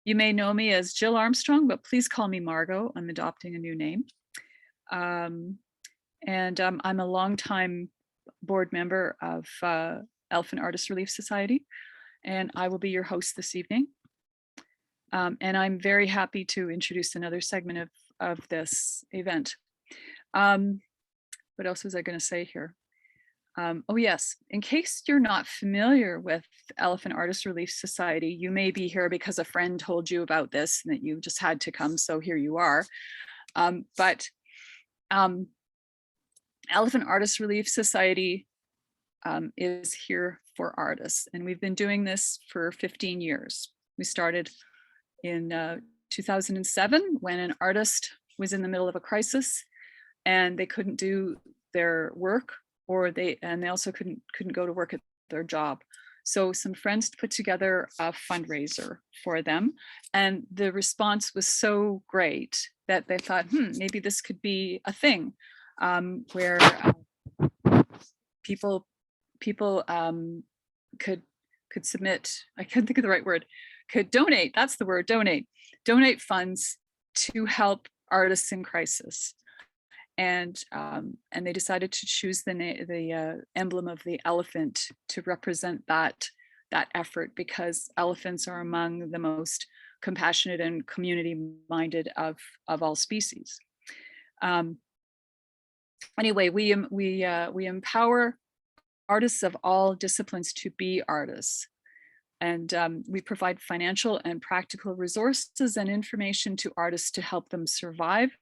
You may know me as Jill Armstrong, but please call me Margot. I'm adopting a new name. I'm a longtime board member of Elephant Artist Relief Society, and I will be your host this evening. And I'm very happy to introduce another segment of this event. What else was I going to say here? Oh yes, in case you're not familiar with Elephant Artist Relief Society, you may be here because a friend told you about this and that you just had to come, so here you are. Elephant Artist Relief Society is here for artists, and we've been doing this for 15 years. We started in 2007 when an artist was in the middle of a crisis and they couldn't do their work, or they also couldn't go to work at their job. So some friends put together a fundraiser for them, and the response was so great that they thought, maybe this could be a thing where people could submit, I can't think of the right word, could donate, that's the word, donate funds to help artists in crisis. And they decided to choose the emblem of the elephant to represent that effort, because elephants are among the most compassionate and community-minded of all species. Anyway, we empower artists of all disciplines to be artists. And we provide financial and practical resources and information to artists to help them survive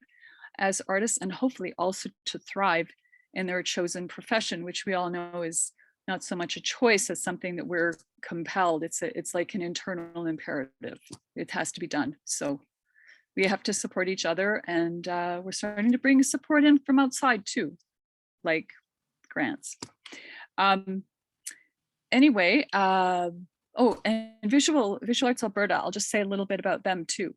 as artists, and hopefully also to thrive in their chosen profession, which we all know is not so much a choice as something that we're compelled. It's like an internal imperative. It has to be done. So we have to support each other, and we're starting to bring support in from outside too, like grants. Anyway, and Visual Arts Alberta, I'll just say a little bit about them too.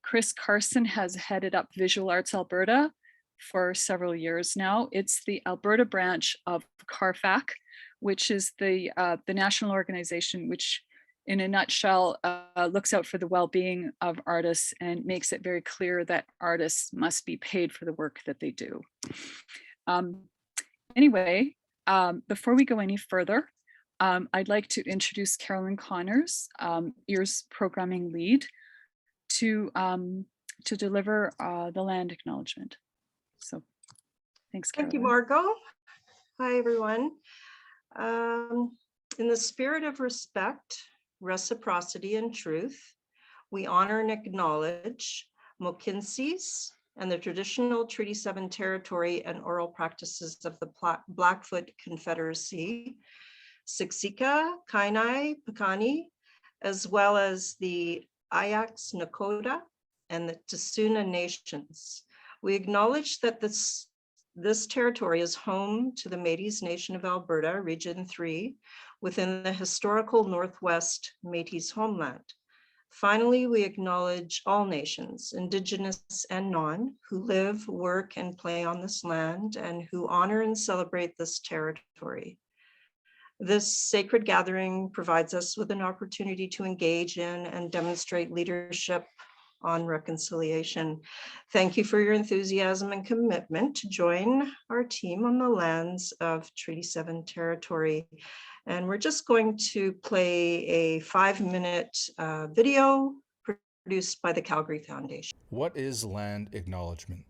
Chris Carson has headed up Visual Arts Alberta for several years now. It's the Alberta branch of CARFAC, which is the national organization which, in a nutshell, looks out for the well-being of artists and makes it very clear that artists must be paid for the work that they do. Anyway, before we go any further, I'd like to introduce Carolyn Connors, EAR's programming lead, to deliver the land acknowledgement. So thanks, Carolyn. Thank you, Margot. Hi, everyone. In the spirit of respect, reciprocity, and truth, we honor and acknowledge Mohkinstsis and the traditional Treaty 7 territory and oral practices of the Blackfoot Confederacy, Siksika, Kainai, Piikani, as well as the Ayaks, Nakota, and the Tsuut'ina nations. We acknowledge that this territory is home to the Métis Nation of Alberta, Region 3, within the historical Northwest Métis homeland. Finally, we acknowledge all nations, Indigenous and non, who live, work, and play on this land, and who honor and celebrate this territory. This sacred gathering provides us with an opportunity to engage in and demonstrate leadership on reconciliation. Thank you for your enthusiasm and commitment to join our team on the lands of Treaty 7 territory. And we're just going to play a 5-minute video produced by the Calgary Foundation. What is land acknowledgement?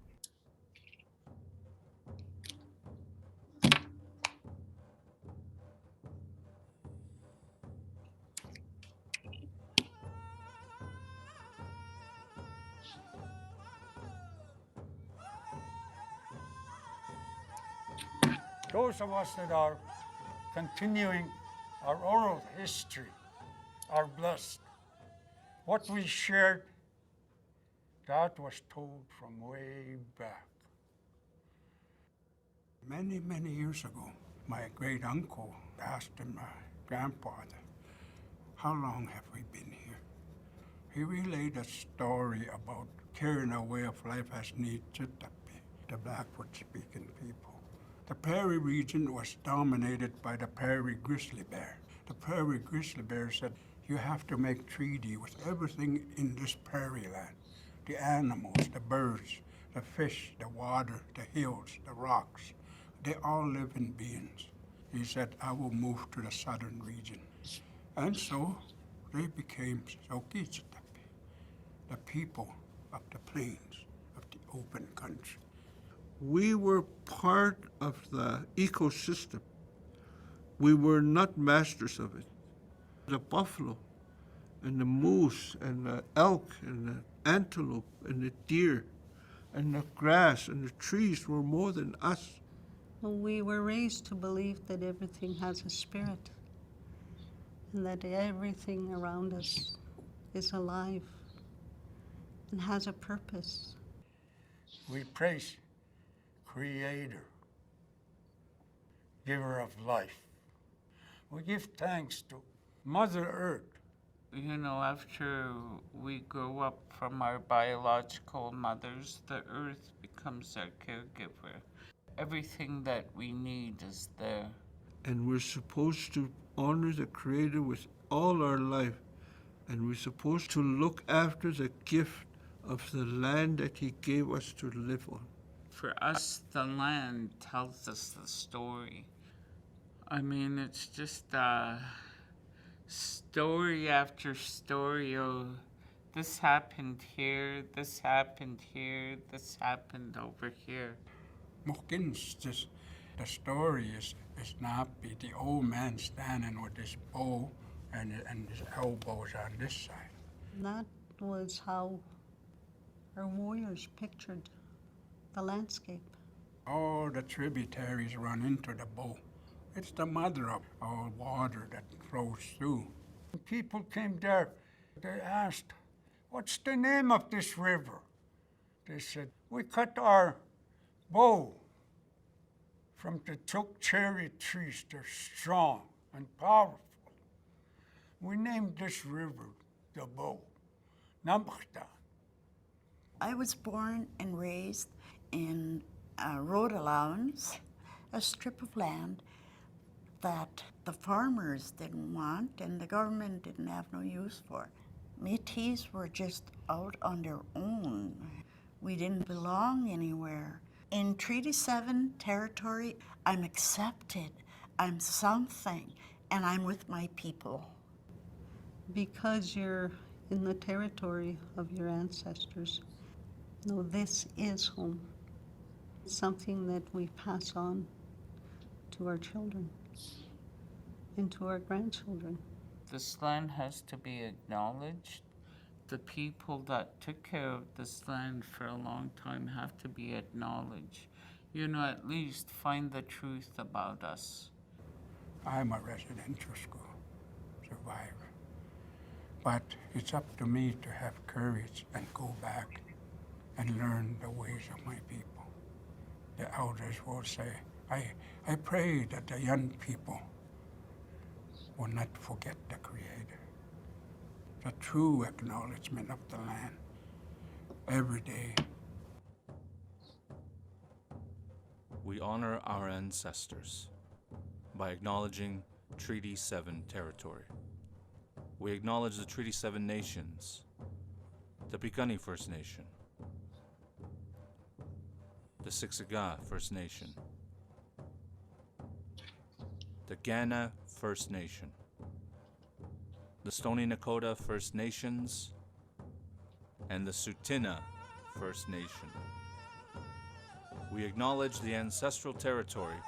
Those of us that are continuing our oral history are blessed. What we shared, that was told from way back. Many, many years ago, my great uncle asked my grandfather, how long have we been here? He relayed a story about carrying a way of life as Niitsitapi, the Blackfoot-speaking people. The prairie region was dominated by the prairie grizzly bear. The prairie grizzly bear said, You have to make treaty with everything in this prairie land. The animals, the birds, the fish, the water, the hills, the rocks. They all live in beings. He said, I will move to the southern region. And so they became Sokichitapi, the people of the plains, of the open country. We were part of the ecosystem. We were not masters of it. The buffalo and the moose and the elk and the antelope and the deer and the grass and the trees were more than us. We were raised to believe that everything has a spirit and that everything around us is alive and has a purpose. We praise Creator, giver of life. We give thanks to Mother Earth. You know, after we grow up from our biological mothers, the earth becomes our caregiver. Everything that we need is there. And we're supposed to honor the Creator with all our life. And we're supposed to look after the gift of the land that He gave us to live on. For us, the land tells us the story. I mean, it's just story after story. Oh, this happened here, this happened here, this happened over here. Mokins, the story is not be the old man standing with his bow and his elbows on this side. That was how our warriors pictured the landscape. All the tributaries run into the bow. It's the mother of all water that flows through. People came there, they asked, what's the name of this river? They said, we cut our bow from the choke cherry trees. They're strong and powerful. We named this river the bow, Nambachta. I was born and raised in a road allowance, a strip of land that the farmers didn't want and the government didn't have no use for. Métis were just out on their own. We didn't belong anywhere. In Treaty 7 territory, I'm accepted, I'm something, and I'm with my people. Because you're in the territory of your ancestors, no, this is home. It's something that we pass on to our children and to our grandchildren. This land has to be acknowledged. The people that took care of this land for a long time have to be acknowledged. You know, at least find the truth about us. I'm a residential school survivor. But it's up to me to have courage and go back and learn the ways of my people. The elders will say, I pray that the young people will not forget the Creator, the true acknowledgement of the land every day. We honor our ancestors by acknowledging Treaty 7 territory. We acknowledge the Treaty 7 nations, the Piikani First Nation, the Siksika First Nation, the Kainai First Nation, the Stoney Nakoda First Nations, and the Tsuut'ina First Nation. We acknowledge the ancestral territory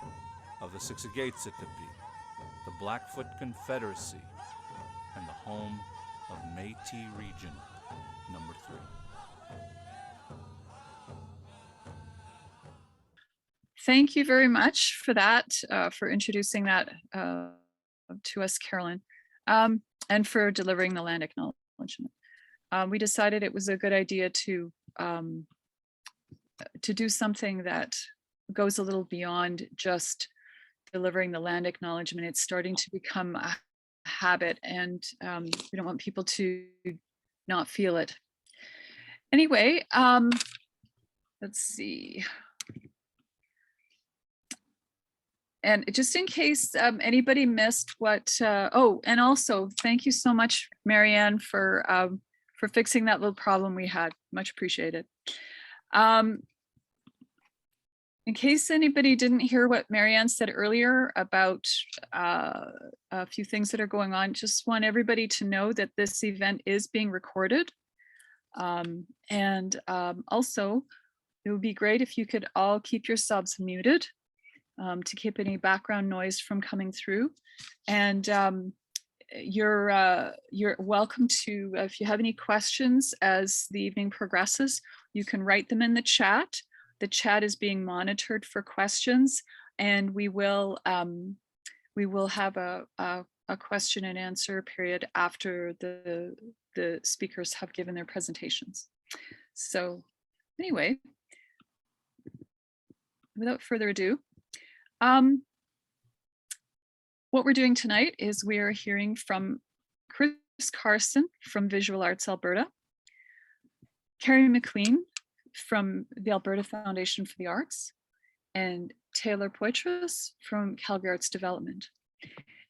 of the Siksikaitsitapi, the Blackfoot Confederacy, and the home of Métis Region number 3. Thank you very much for that, for introducing that to us, Carolyn, and for delivering the land acknowledgement. We decided it was a good idea to do something that goes a little beyond just delivering the land acknowledgement. It's starting to become a habit, and we don't want people to not feel it. Anyway, let's see. And just in case anybody missed what, oh, and also thank you so much, Marianne, for fixing that little problem we had. Much appreciated. In case anybody didn't hear what Marianne said earlier about a few things that are going on, just want everybody to know that this event is being recorded. Also, it would be great if you could all keep yourselves muted to keep any background noise from coming through. And you're welcome to, if you have any questions as the evening progresses, you can write them in the chat. The chat is being monitored for questions, and we will have a question and answer period after the speakers have given their presentations. So anyway, without further ado, what we're doing tonight is we are hearing from Chris Carson from Visual Arts Alberta, Carrie McLean from the Alberta Foundation for the Arts, and Taylor Poitras from Calgary Arts Development.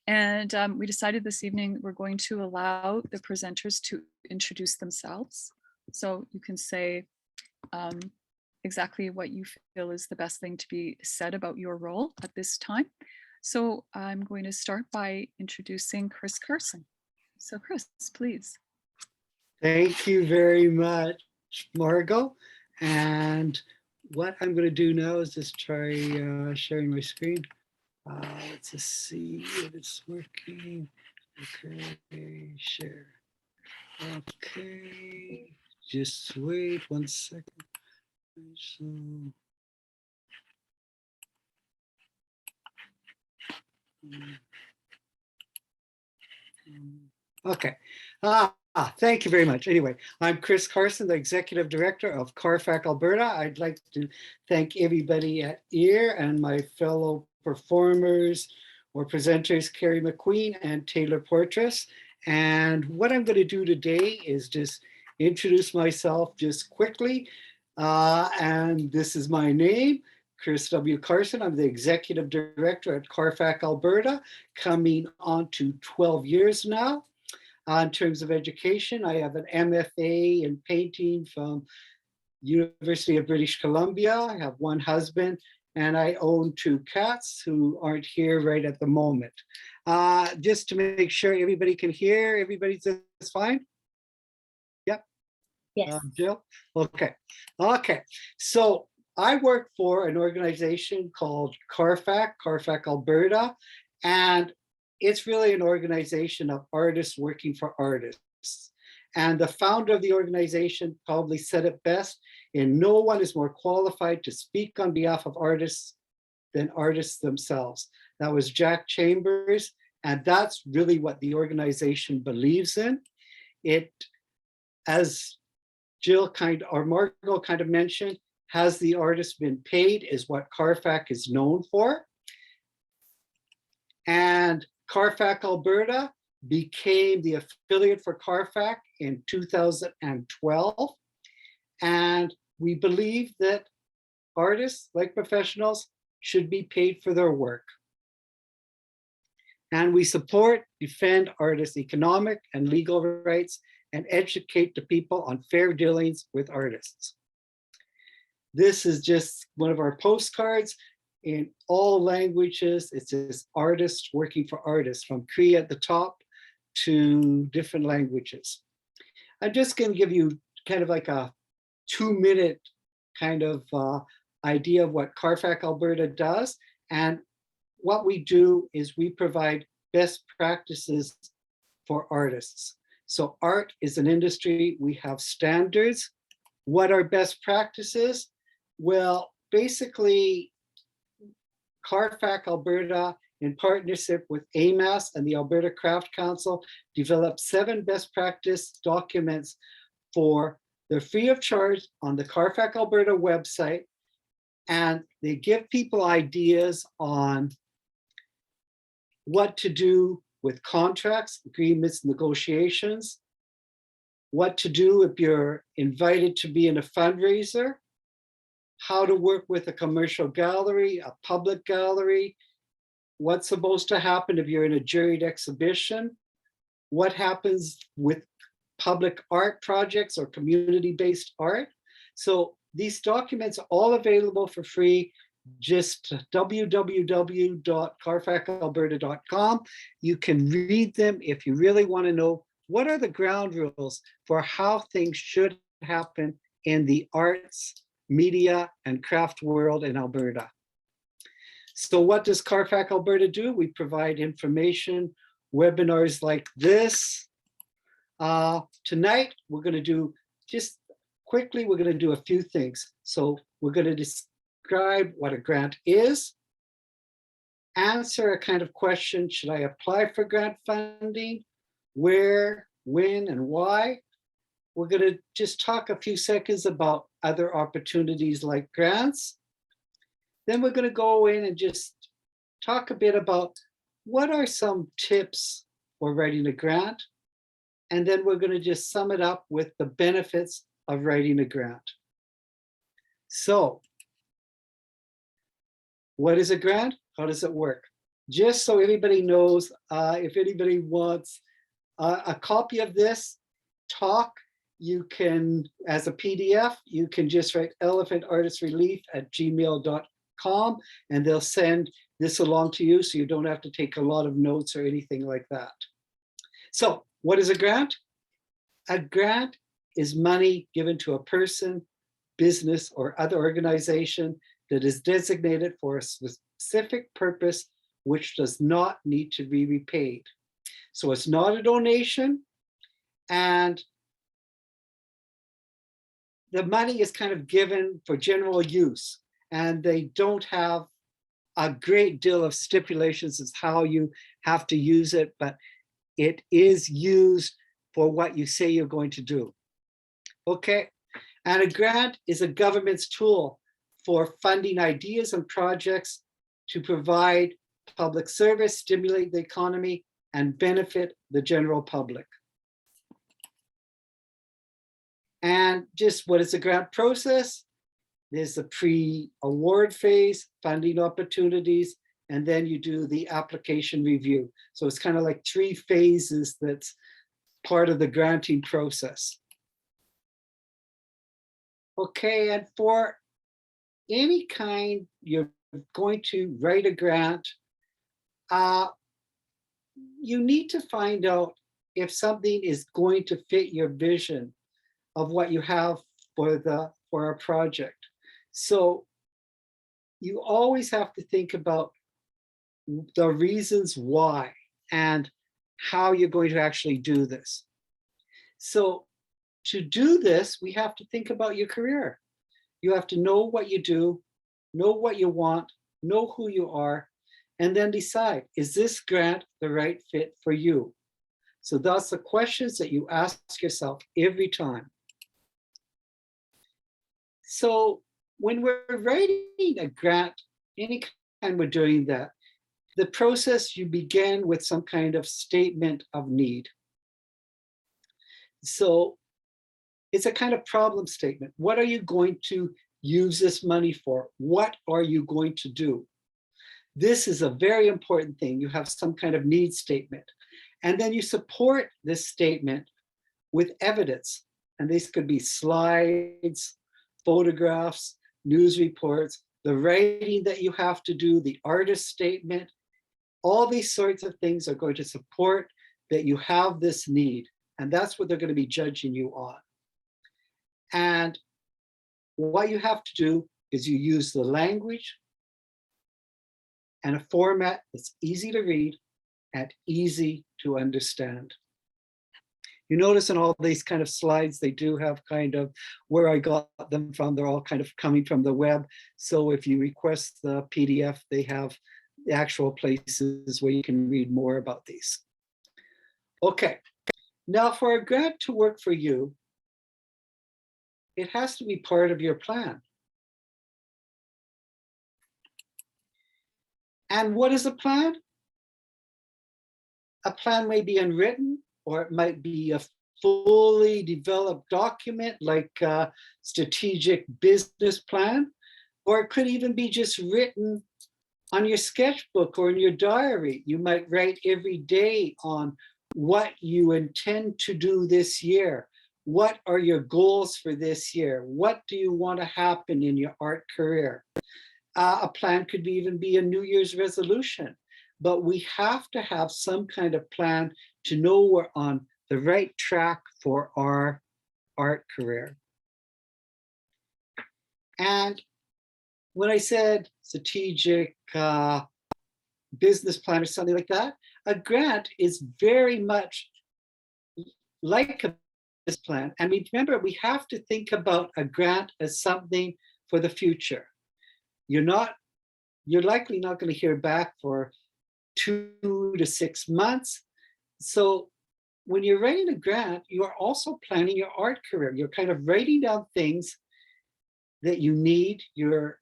And we decided this evening we're going to allow the presenters to introduce themselves. So you can say exactly what you feel is the best thing to be said about your role at this time. So I'm going to start by introducing Chris Carson. So Chris, please. Thank you very much, Margot. And what I'm going to do now is just try sharing my screen. Let's just see if it's working. Okay, share. Okay, just wait 1 second. So, okay. Thank you very much. Anyway, I'm Chris Carson, the Executive Director of CARFAC Alberta. I'd like to thank everybody at EAR and my fellow performers or presenters, Carrie McQueen and Taylor Poitras. And what I'm going to do today is just introduce myself just quickly. And this is my name, Chris W. Carson. I'm the Executive Director at CARFAC Alberta, coming on to 12 years now. In terms of education, I have an MFA in painting from University of British Columbia. I have one husband, and I own 2 cats who aren't here right at the moment. Just to make sure everybody can hear, everybody's just fine? Yep. Yes. Jill? Okay. Okay. So I work for an organization called CARFAC, CARFAC Alberta, and it's really an organization of artists working for artists. And the founder of the organization probably said it best, and no one is more qualified to speak on behalf of artists than artists themselves. That was Jack Chambers, and that's really what the organization believes in. It, as Jill or Margot kind of mentioned, has the artist been paid is what CARFAC is known for. And CARFAC Alberta became the affiliate for CARFAC in 2012. And we believe that artists, like professionals, should be paid for their work. And we support, defend artists' economic and legal rights and educate the people on fair dealings with artists. This is just one of our postcards. In all languages, it's just artists working for artists, from Cree at the top to different languages. I'm just going to give you kind of like a 2-minute kind of idea of what CARFAC Alberta does. And what we do is we provide best practices for artists. So art is an industry, we have standards. What are best practices? Well, basically, CARFAC Alberta, in partnership with AMAS and the Alberta Craft Council, developed 7 best practice documents for they're free of charge on the CARFAC Alberta website. And they give people ideas on what to do with contracts, agreements, negotiations, what to do if you're invited to be in a fundraiser, how to work with a commercial gallery, a public gallery, what's supposed to happen if you're in a juried exhibition, what happens with public art projects or community-based art. So these documents are all available for free. Just www.carfacalberta.com. You can read them if you really want to know what are the ground rules for how things should happen in the arts, media, and craft world in Alberta. So what does CARFAC Alberta do? We provide information, webinars like this. Tonight, we're going to do, just quickly, we're going to do a few things. So we're going to describe what a grant is, answer a kind of question, should I apply for grant funding? Where, when, and why? We're going to just talk a few seconds about other opportunities like grants. Then we're going to go in and just talk a bit about what are some tips for writing a grant. And then we're going to just sum it up with the benefits of writing a grant. So, what is a grant? How does it work? Just so everybody knows, if anybody wants a copy of this talk, you can, as a PDF, you can just write elephantartistrelief@gmail.com and they'll send this along to you so you don't have to take a lot of notes or anything like that. So what is a grant? A grant is money given to a person, business, or other organization that is designated for a specific purpose which does not need to be repaid. So it's not a donation, and the money is kind of given for general use, and they don't have a great deal of stipulations as how you have to use it, but it is used for what you say you're going to do. Okay, and a grant is a government's tool for funding ideas and projects to provide public service, stimulate the economy, and benefit the general public. And just what is the grant process? There's the pre-award phase, funding opportunities, and then you do the application review. So it's kind of like 3 phases that's part of the granting process. Okay, and for any kind you're going to write a grant, you need to find out if something is going to fit your vision of what you have for a project. So you always have to think about the reasons why and how you're going to actually do this. So to do this, we have to think about your career. You have to know what you do, know what you want, know who you are, and then decide, is this grant the right fit for you? So that's the questions that you ask yourself every time. So when we're writing a grant, anytime we're doing that, the process, you begin with some kind of statement of need. So it's a kind of problem statement. What are you going to use this money for? What are you going to do? This is a very important thing. You have some kind of need statement. And then you support this statement with evidence. And these could be slides, photographs, news reports, the writing that you have to do, the artist statement. All these sorts of things are going to support that you have this need. And that's what they're going to be judging you on. And what you have to do is you use the language and a format that's easy to read and easy to understand. You notice in all these kind of slides, they do have kind of where I got them from. They're all kind of coming from the web. So if you request the PDF, they have the actual places where you can read more about these. Okay, now for a grant to work for you, it has to be part of your plan. And what is a plan? A plan may be unwritten, or it might be a fully developed document like a strategic business plan, or it could even be just written On your sketchbook or in your diary, you might write every day on what you intend to do this year. What are your goals for this year? What do you want to happen in your art career? A plan could even be a New Year's resolution, but we have to have some kind of plan to know we're on the right track for our art career. And when I said strategic business plan or something like that, a grant is very much like a business plan. And remember, we have to think about a grant as something for the future. You're likely not going to hear back for 2 to 6 months. So when you're writing a grant, you are also planning your art career. You're kind of writing down things that you need. You're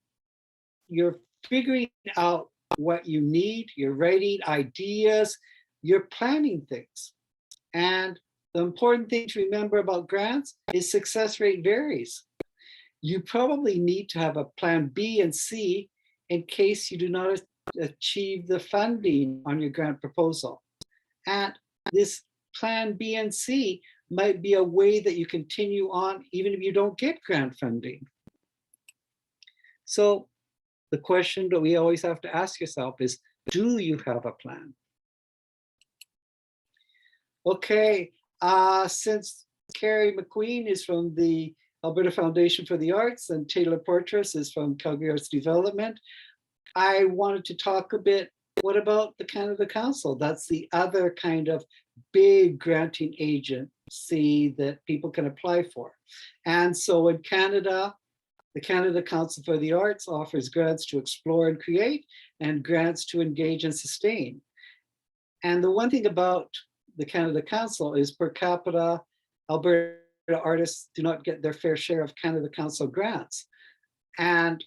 figuring out what you need. You're writing ideas. You're planning things. And the important thing to remember about grants is success rate varies. You probably need to have a plan B and C in case you do not achieve the funding on your grant proposal. And this plan B and C might be a way that you continue on even if you don't get grant funding. So the question that we always have to ask yourself is, do you have a plan? Okay, since Carrie McQueen is from the Alberta Foundation for the Arts and Taylor Portress is from Calgary Arts Development, I wanted to talk a bit, what about the Canada Council? That's the other kind of big granting agency that people can apply for. And so in Canada, the Canada Council for the Arts offers grants to explore and create and grants to engage and sustain. And the one thing about the Canada Council is per capita, Alberta artists do not get their fair share of Canada Council grants. And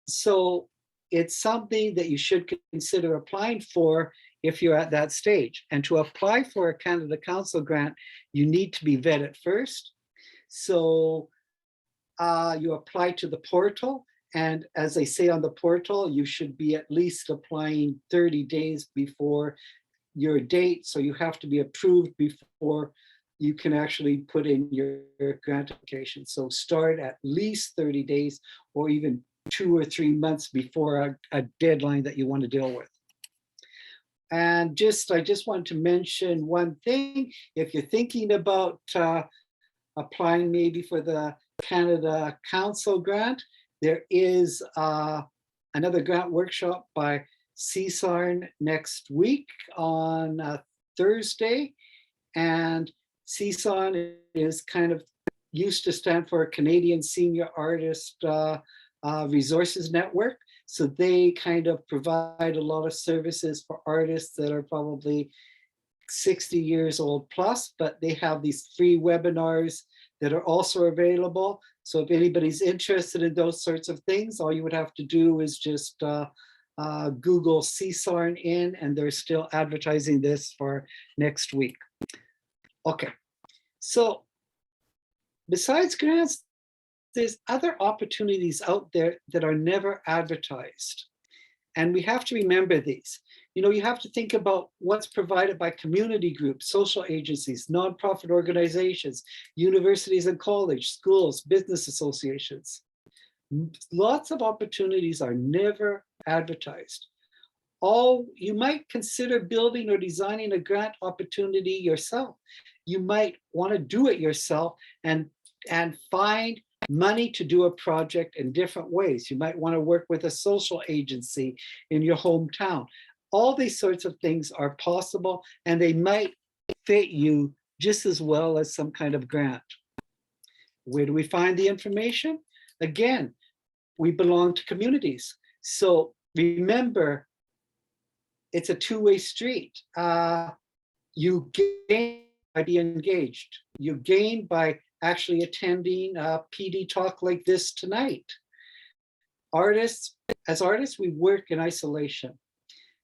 so it's something that you should consider applying for if you're at that stage. And to apply for a Canada Council grant, you need to be vetted first. So you apply to the portal. And as they say on the portal, you should be at least applying 30 days before your date. So you have to be approved before you can actually put in your grant application. So start at least 30 days or even 2 or 3 months before a deadline that you want to deal with. And I just want to mention one thing. If you're thinking about applying maybe for the Canada Council grant, there is another grant workshop by CSARN next week on Thursday. And CSARN is kind of used to stand for Canadian Senior Artist Resources Network. So they kind of provide a lot of services for artists that are probably 60 years old plus, but they have these free webinars that are also available. So if anybody's interested in those sorts of things, all you would have to do is just Google CSARN in, and they're still advertising this for next week. Okay, so besides grants, there's other opportunities out there that are never advertised. And we have to remember these. You know, you have to think about what's provided by community groups, social agencies, nonprofit organizations, universities and college, schools, business associations. Lots of opportunities are never advertised. You might consider building or designing a grant opportunity yourself. You might want to do it yourself and find money to do a project in different ways. You might want to work with a social agency in your hometown. All these sorts of things are possible, and they might fit you just as well as some kind of grant. Where do we find the information? Again, we belong to communities. So remember, it's a two-way street. You gain by being engaged. You gain by actually attending a PD talk like this tonight. As artists, we work in isolation.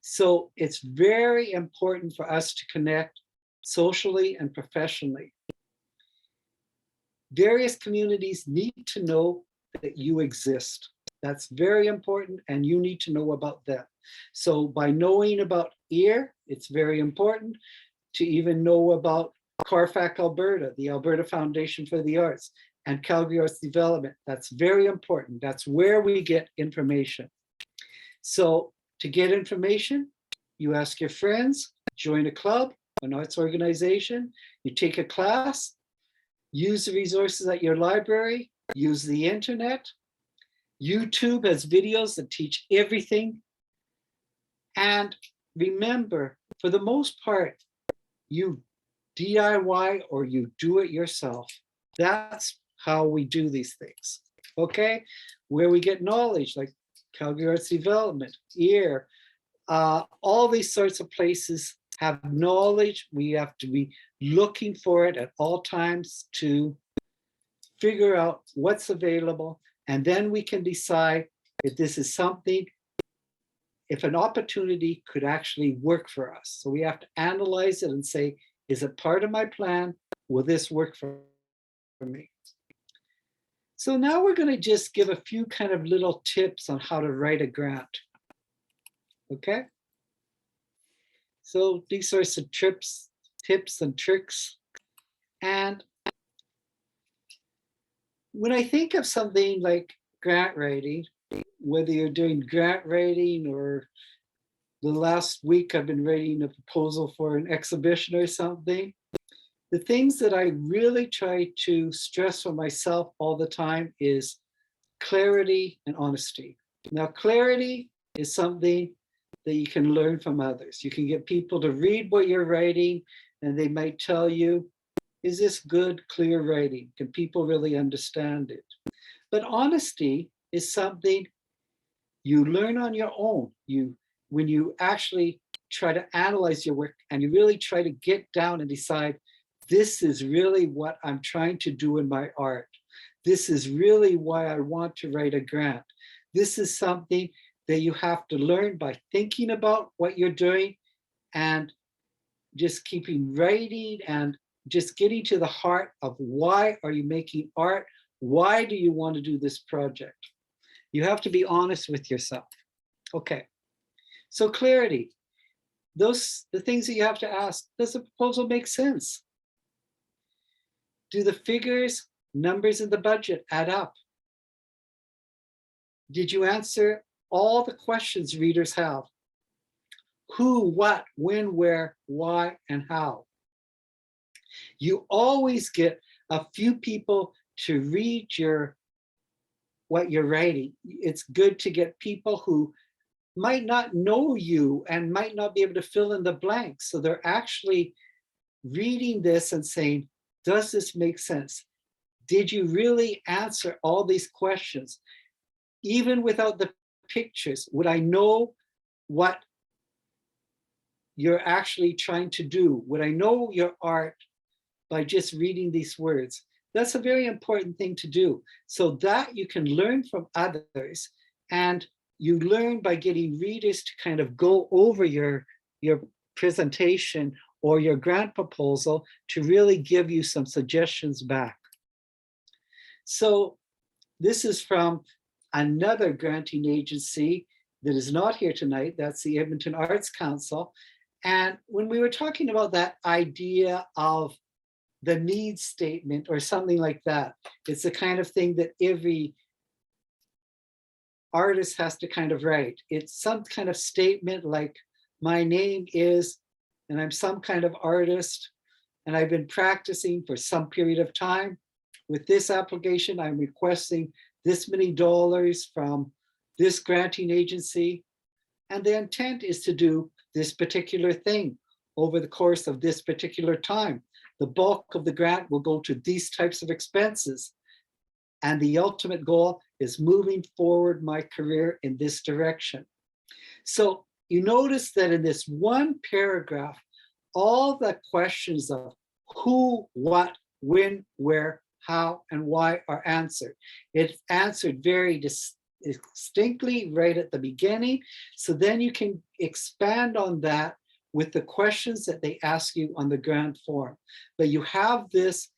So it's very important for us to connect socially and professionally. Various communities need to know that you exist. That's very important, and you need to know about them. So by knowing about EAR, it's very important to even know about CARFAC Alberta, the Alberta Foundation for the Arts, and Calgary Arts Development. That's very important. That's where we get information. So to get information, you ask your friends, join a club, an arts organization, you take a class, use the resources at your library, use the internet. YouTube has videos that teach everything. And remember, for the most part, you DIY or you do it yourself. That's how we do these things, okay? Where we get knowledge, like Calgary Arts Development, EAR, all these sorts of places have knowledge. We have to be looking for it at all times to figure out what's available. And then we can decide if this is something, if an opportunity could actually work for us. So we have to analyze it and say, is it part of my plan? Will this work for me? So now we're going to just give a few kind of little tips on how to write a grant. Okay? So these are some tips and tricks. And when I think of something like grant writing, whether you're doing grant writing or the last week I've been writing a proposal for an exhibition or something, the things that I really try to stress for myself all the time is clarity and honesty. Now, clarity is something that you can learn from others. You can get people to read what you're writing and they might tell you, is this good, clear writing? Can people really understand it? But honesty is something you learn on your own. When you actually try to analyze your work and you really try to get down and decide, this is really what I'm trying to do in my art. This is really why I want to write a grant. This is something that you have to learn by thinking about what you're doing and just keeping writing and just getting to the heart of why are you making art? Why do you want to do this project? You have to be honest with yourself. Okay, so clarity. The things that you have to ask, does the proposal make sense? Do the figures, numbers in the budget add up? Did you answer all the questions readers have? Who, what, when, where, why, and how? You always get a few people to read what you're writing. It's good to get people who might not know you and might not be able to fill in the blanks. So they're actually reading this and saying, does this make sense? Did you really answer all these questions? Even without the pictures, would I know what you're actually trying to do? Would I know your art by just reading these words? That's a very important thing to do, so that you can learn from others, and you learn by getting readers to kind of go over your presentation or your grant proposal to really give you some suggestions back. So this is from another granting agency that is not here tonight. That's the Edmonton Arts Council. And when we were talking about that idea of the needs statement or something like that, it's the kind of thing that every artist has to kind of write. It's some kind of statement like, my name is, and I'm some kind of artist, and I've been practicing for some period of time. With this application, I'm requesting this many dollars from this granting agency, and the intent is to do this particular thing over the course of this particular time. The bulk of the grant will go to these types of expenses, and the ultimate goal is moving forward my career in this direction. So you notice that in this one paragraph, all the questions of who, what, when, where, how, and why are answered. It's answered very distinctly right at the beginning. So then you can expand on that with the questions that they ask you on the grant form. But you have this,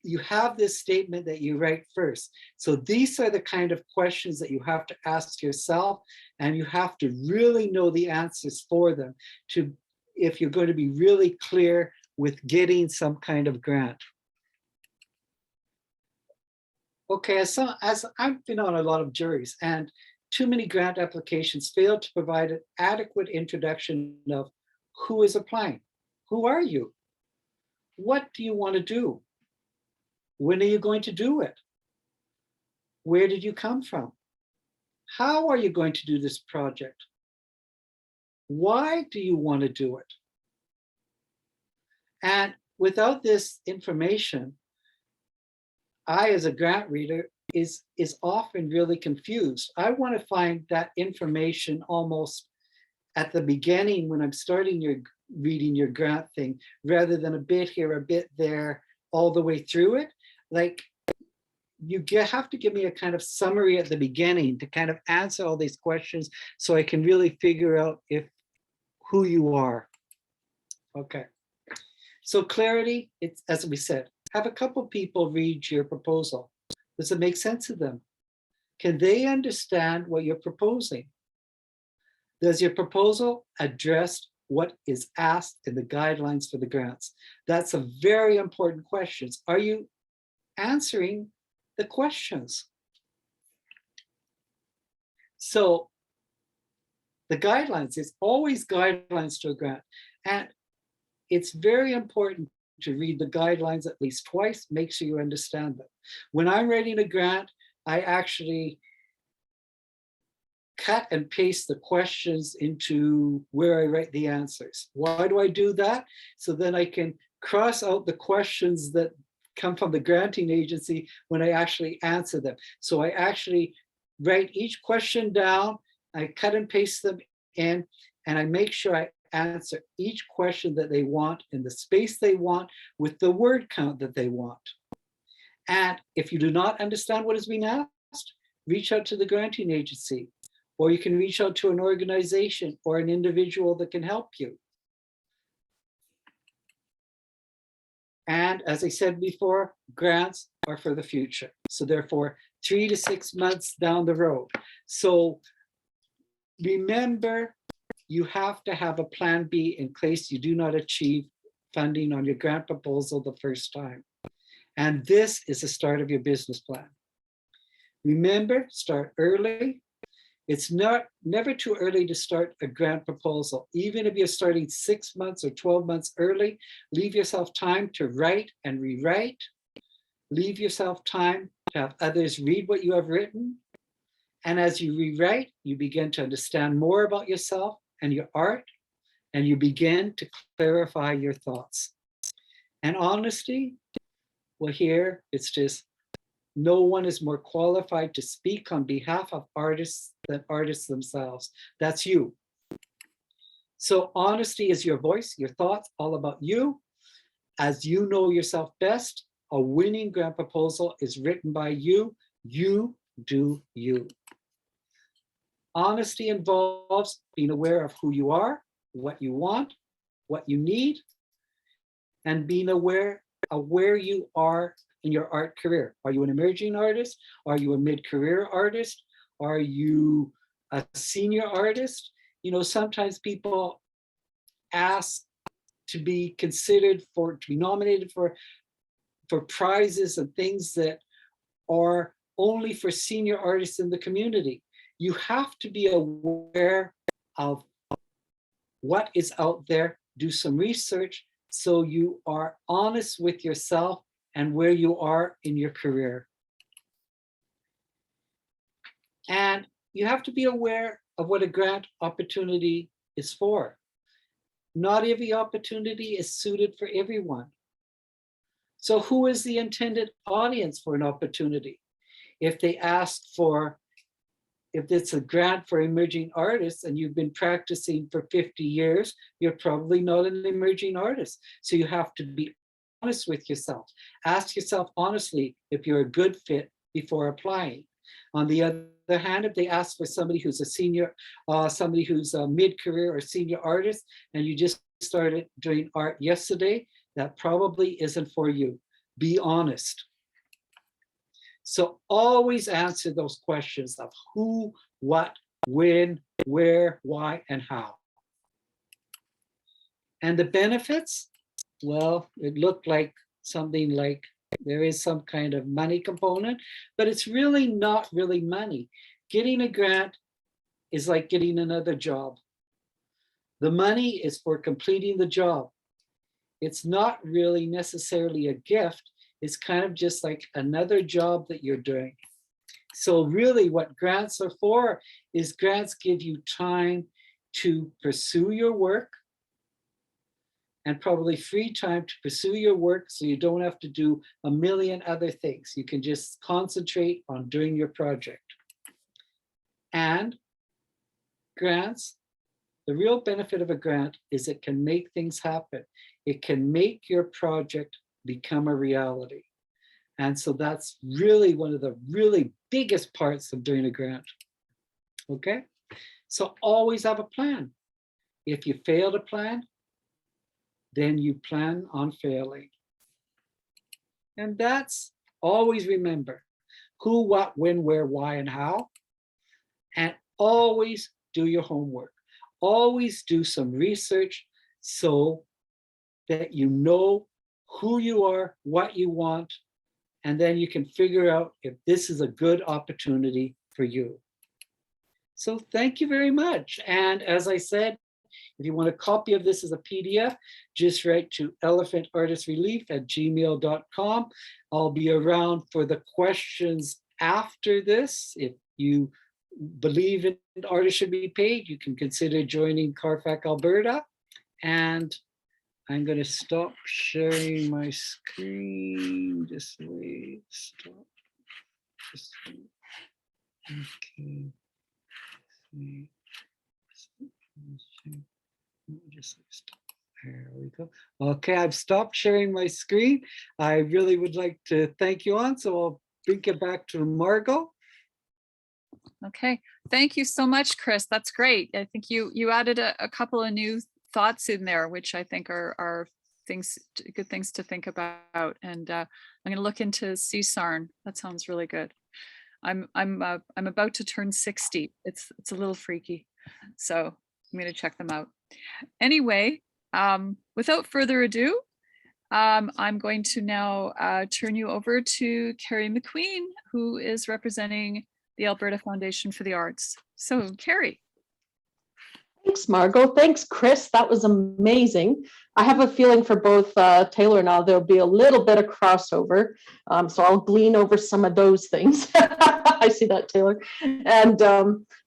you have this statement that you write first. So these are the kind of questions that you have to ask yourself, and you have to really know the answers for them if you're going to be really clear with getting some kind of grant. Okay, as I've been on a lot of juries, and too many grant applications fail to provide an adequate introduction of who is applying. Who are you? What do you want to do? When are you going to do it? Where did you come from? How are you going to do this project? Why do you want to do it? And without this information, I, as a grant reader, is often really confused. I want to find that information almost at the beginning when I'm starting reading your grant thing, rather than a bit here, a bit there, all the way through it. Like, you have to give me a kind of summary at the beginning to kind of answer all these questions so I can really figure out who you are. Okay. So clarity, it's, as we said, have a couple people read your proposal. Does it make sense to them? Can they understand what you're proposing? Does your proposal address what is asked in the guidelines for the grants? That's a very important question. Are you answering the questions? So the guidelines, there's always guidelines to a grant. And it's very important to read the guidelines at least twice, make sure you understand them. When I'm writing a grant, I actually cut and paste the questions into where I write the answers. Why do I do that? So then I can cross out the questions that come from the granting agency when I actually answer them. So I actually write each question down, I cut and paste them in, and I make sure I answer each question that they want in the space they want with the word count that they want. And if you do not understand what is being asked, reach out to the granting agency, or you can reach out to an organization or an individual that can help you. And as I said before, grants are for the future. So therefore, 3 to 6 months down the road. So remember, you have to have a plan B in case you do not achieve funding on your grant proposal the first time. And this is the start of your business plan. Remember, start early. It's never too early to start a grant proposal. Even if you're starting 6 months or 12 months early, leave yourself time to write and rewrite. Leave yourself time to have others read what you have written. And as you rewrite, you begin to understand more about yourself and your art, and you begin to clarify your thoughts. And honesty, well, here it's just no one is more qualified to speak on behalf of artists than artists themselves. That's you. So honesty is your voice, your thoughts, all about you. As you know yourself best, a winning grant proposal is written by you. You do you. Honesty involves being aware of who you are, what you want, what you need, and being aware of where you are in your art career. Are you an emerging artist? Are you a mid-career artist? Are you a senior artist? You know, sometimes people ask to be considered to be nominated for prizes and things that are only for senior artists in the community. You have to be aware of what is out there, do some research so you are honest with yourself and where you are in your career. And you have to be aware of what a grant opportunity is for. Not every opportunity is suited for everyone. So who is the intended audience for an opportunity? If they ask for, if it's a grant for emerging artists and you've been practicing for 50 years, you're probably not an emerging artist. So you have to be honest with yourself. Ask yourself honestly if you're a good fit before applying. On the other hand, if they ask for somebody who's a senior, somebody who's a mid-career or senior artist, and you just started doing art yesterday, that probably isn't for you. be honest. So always answer those questions of who, what, when, where, why, and how. And the benefits, well, it looked like something like there is some kind of money component, but it's really not really money. Getting a grant is like getting another job. The money is for completing the job. It's not really necessarily a gift. It's kind of just like another job that you're doing. So really what grants are for is grants give you time to pursue your work, and probably free time to pursue your work so you don't have to do a million other things. You can just concentrate on doing your project. And grants, the real benefit of a grant is it can make things happen. It can make your project become a reality. And so that's really one of the really biggest parts of doing a grant. Okay, so always have a plan. If you fail to plan, then you plan on failing. And that's always remember who, what, when, where, why, and how. And always do your homework. Always do some research so that you know who you are, what you want, and then you can figure out if this is a good opportunity for you. So thank you very much. And as I said, if you want a copy of this as a PDF, just write to elephantartistrelief@gmail.com. I'll be around for the questions after this. If you believe in artists should be paid, you can consider joining CARFAC Alberta. And I'm going to stop sharing my screen. Just wait, stop. Just wait. Okay. Just stop. There we go. Okay, I've stopped sharing my screen. I really would like to thank you on, so I'll bring it back to Margot. Okay, thank you so much, Chris. That's great. I think you added a couple of new thoughts in there, which I think are things, good things to think about. And I'm going to look into CSARN. That sounds really good. I'm about to turn 60. It's a little freaky, so I'm going to check them out. Anyway, without further ado, I'm going to now turn you over to Carrie McQueen, who is representing the Alberta Foundation for the Arts. So Carrie. Thanks, Margot. Thanks, Chris. That was amazing. I have a feeling for both Taylor and I, there'll be a little bit of crossover. So I'll glean over some of those things. I see that, Taylor. And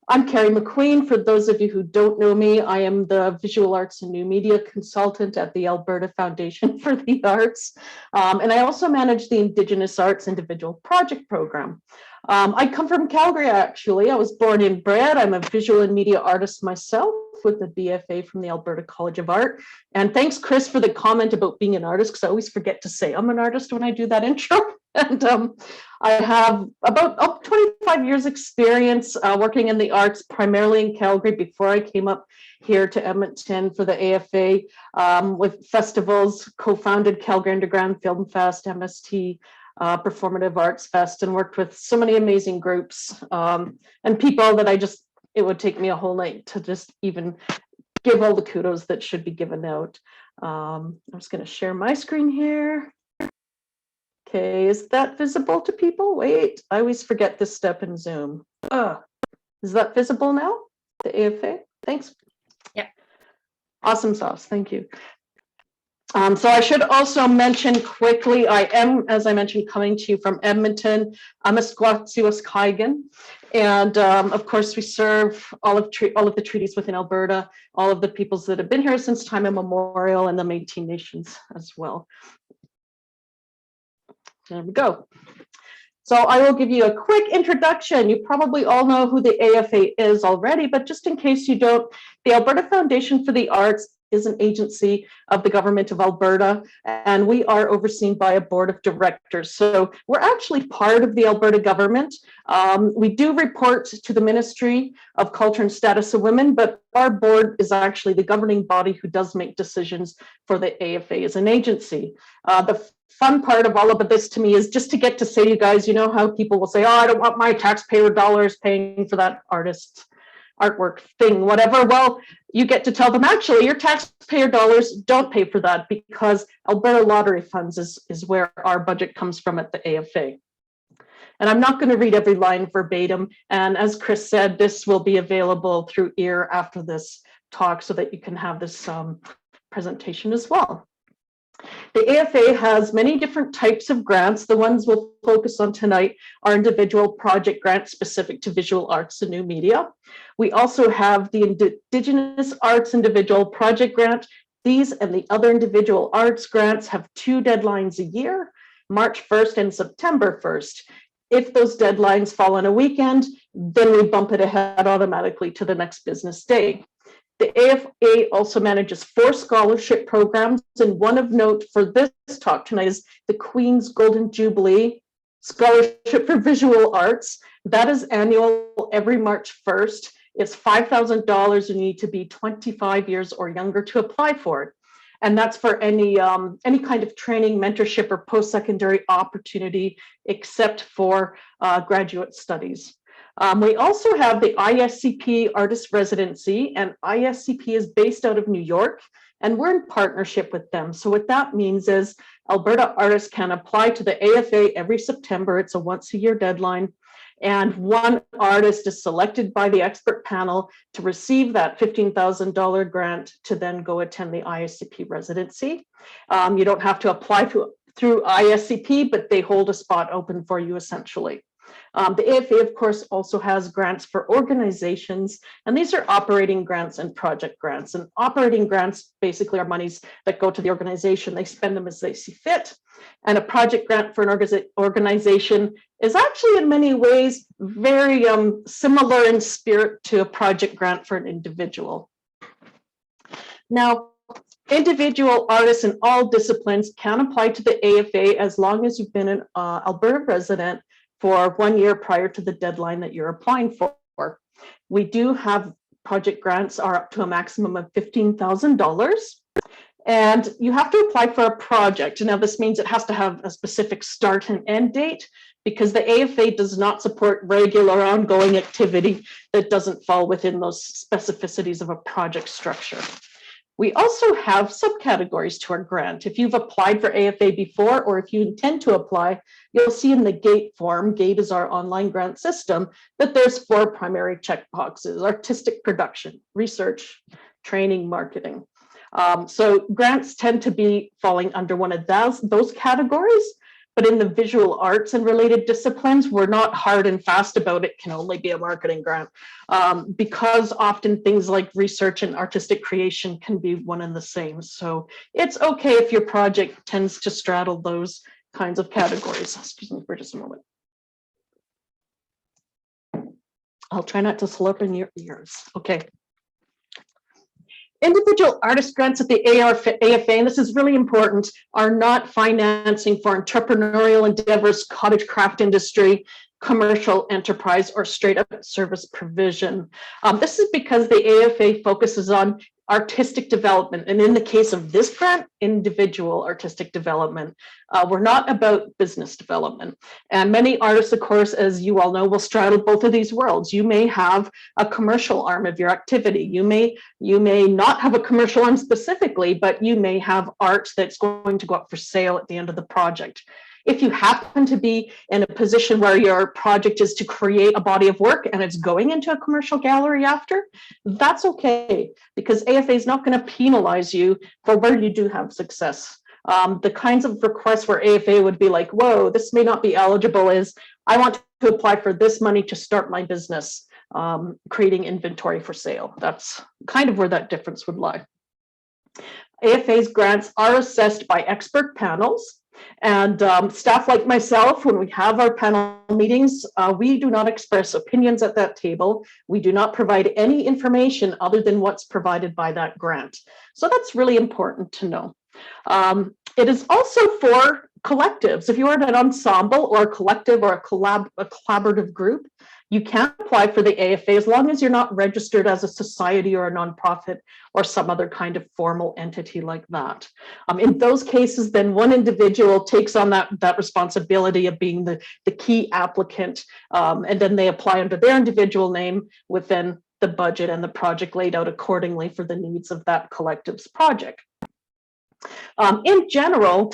I'm Carrie McQueen. For those of you who don't know me, I am the Visual Arts and New Media Consultant at the Alberta Foundation for the Arts. And I also manage the Indigenous Arts Individual Project Program. I come from Calgary, actually. I was born and bred. I'm a visual and media artist myself with a BFA from the Alberta College of Art. And thanks, Chris, for the comment about being an artist, because I always forget to say I'm an artist when I do that intro. And I have about 25 years experience working in the arts, primarily in Calgary, before I came up here to Edmonton for the AFA with festivals, co-founded Calgary Underground Film Fest, MST, Performative Arts Fest, and worked with so many amazing groups and people that it would take me a whole night to just even give all the kudos that should be given out. I'm just going to share my screen here. Okay, is that visible to people? Wait, I always forget this step in Zoom. Is that visible now? The AFA? Thanks. Yeah. Awesome sauce. Thank you. So I should also mention quickly, I am, as I mentioned, coming to you from Edmonton. I'm a Squatsiwaskaigan, and of course we serve all of the treaties within Alberta, all of the peoples that have been here since time immemorial, and the Métis Nations as well. There we go. So I will give you a quick introduction. You probably all know who the AFA is already, but just in case you don't, the Alberta Foundation for the Arts is an agency of the government of Alberta, and we are overseen by a board of directors. So we're actually part of the Alberta government. We do report to the Ministry of Culture and Status of Women, but our board is actually the governing body who does make decisions for the AFA as an agency. The fun part of all of this to me is just to get to say to you guys, you know how people will say, oh, I don't want my taxpayer dollars paying for that artist's artwork thing, whatever. Well, you get to tell them, actually, your taxpayer dollars don't pay for that, because Alberta lottery funds is where our budget comes from at the AFA. And I'm not going to read every line verbatim. And as Chris said, this will be available through EAR after this talk so that you can have this presentation as well. The AFA has many different types of grants. The ones we'll focus on tonight are individual project grants specific to visual arts and new media. We also have the Indigenous Arts Individual Project Grant. These and the other individual arts grants have 2 deadlines a year, March 1st and September 1st. If those deadlines fall on a weekend, then we bump it ahead automatically to the next business day. The AFA also manages 4 scholarship programs, and one of note for this talk tonight is the Queen's Golden Jubilee Scholarship for Visual Arts. That is annual every March 1st. It's $5,000. You need to be 25 years or younger to apply for it. And that's for any kind of training, mentorship, or post-secondary opportunity, except for graduate studies. We also have the ISCP Artist Residency, and ISCP is based out of New York, and we're in partnership with them. So what that means is Alberta artists can apply to the AFA every September. It's a once-a-year deadline, and one artist is selected by the expert panel to receive that $15,000 grant to then go attend the ISCP residency. You don't have to apply through ISCP, but they hold a spot open for you essentially. The AFA, of course, also has grants for organizations, and these are operating grants and project grants. And operating grants basically are monies that go to the organization. They spend them as they see fit. And a project grant for an organization is actually in many ways very similar in spirit to a project grant for an individual. Now, individual artists in all disciplines can apply to the AFA as long as you've been an Alberta resident for 1 year prior to the deadline that you're applying for. We do have project grants are up to a maximum of $15,000, and you have to apply for a project. Now this means it has to have a specific start and end date, because the AFA does not support regular ongoing activity that doesn't fall within those specificities of a project structure. We also have subcategories to our grant. If you've applied for AFA before, or if you intend to apply, you'll see in the GATE form, GATE is our online grant system, that there's 4 primary checkboxes: artistic production, research, training, marketing. So grants tend to be falling under one of those categories. But in the visual arts and related disciplines, we're not hard and fast about it can only be a marketing grant, because often things like research and artistic creation can be one and the same. So it's okay if your project tends to straddle those kinds of categories. Excuse me for just a moment. I'll try not to slurp in your ears. Okay. Individual artist grants at the AFA, and this is really important, are not financing for entrepreneurial endeavors, cottage craft industry, commercial enterprise, or straight up service provision. This is because the AFA focuses on artistic development, and in the case of this grant, individual artistic development. We're not about business development. And many artists, of course, as you all know, will straddle both of these worlds. You may have a commercial arm of your activity. You may not have a commercial arm specifically, but you may have art that's going to go up for sale at the end of the project. If you happen to be in a position where your project is to create a body of work and it's going into a commercial gallery after, that's okay, because AFA is not going to penalize you for where you do have success. The kinds of requests where AFA would be like, whoa, this may not be eligible, is I want to apply for this money to start my business, creating inventory for sale. That's kind of where that difference would lie. AFA's grants are assessed by expert panels. And staff like myself, when we have our panel meetings, we do not express opinions at that table. We do not provide any information other than what's provided by that grant. So that's really important to know. It is also for collectives. If you are in an ensemble or a collective or a collaborative group, you can apply for the AFA as long as you're not registered as a society or a nonprofit or some other kind of formal entity like that. In those cases, then one individual takes on that responsibility of being the key applicant, and then they apply under their individual name within the budget and the project laid out accordingly for the needs of that collective's project. In general,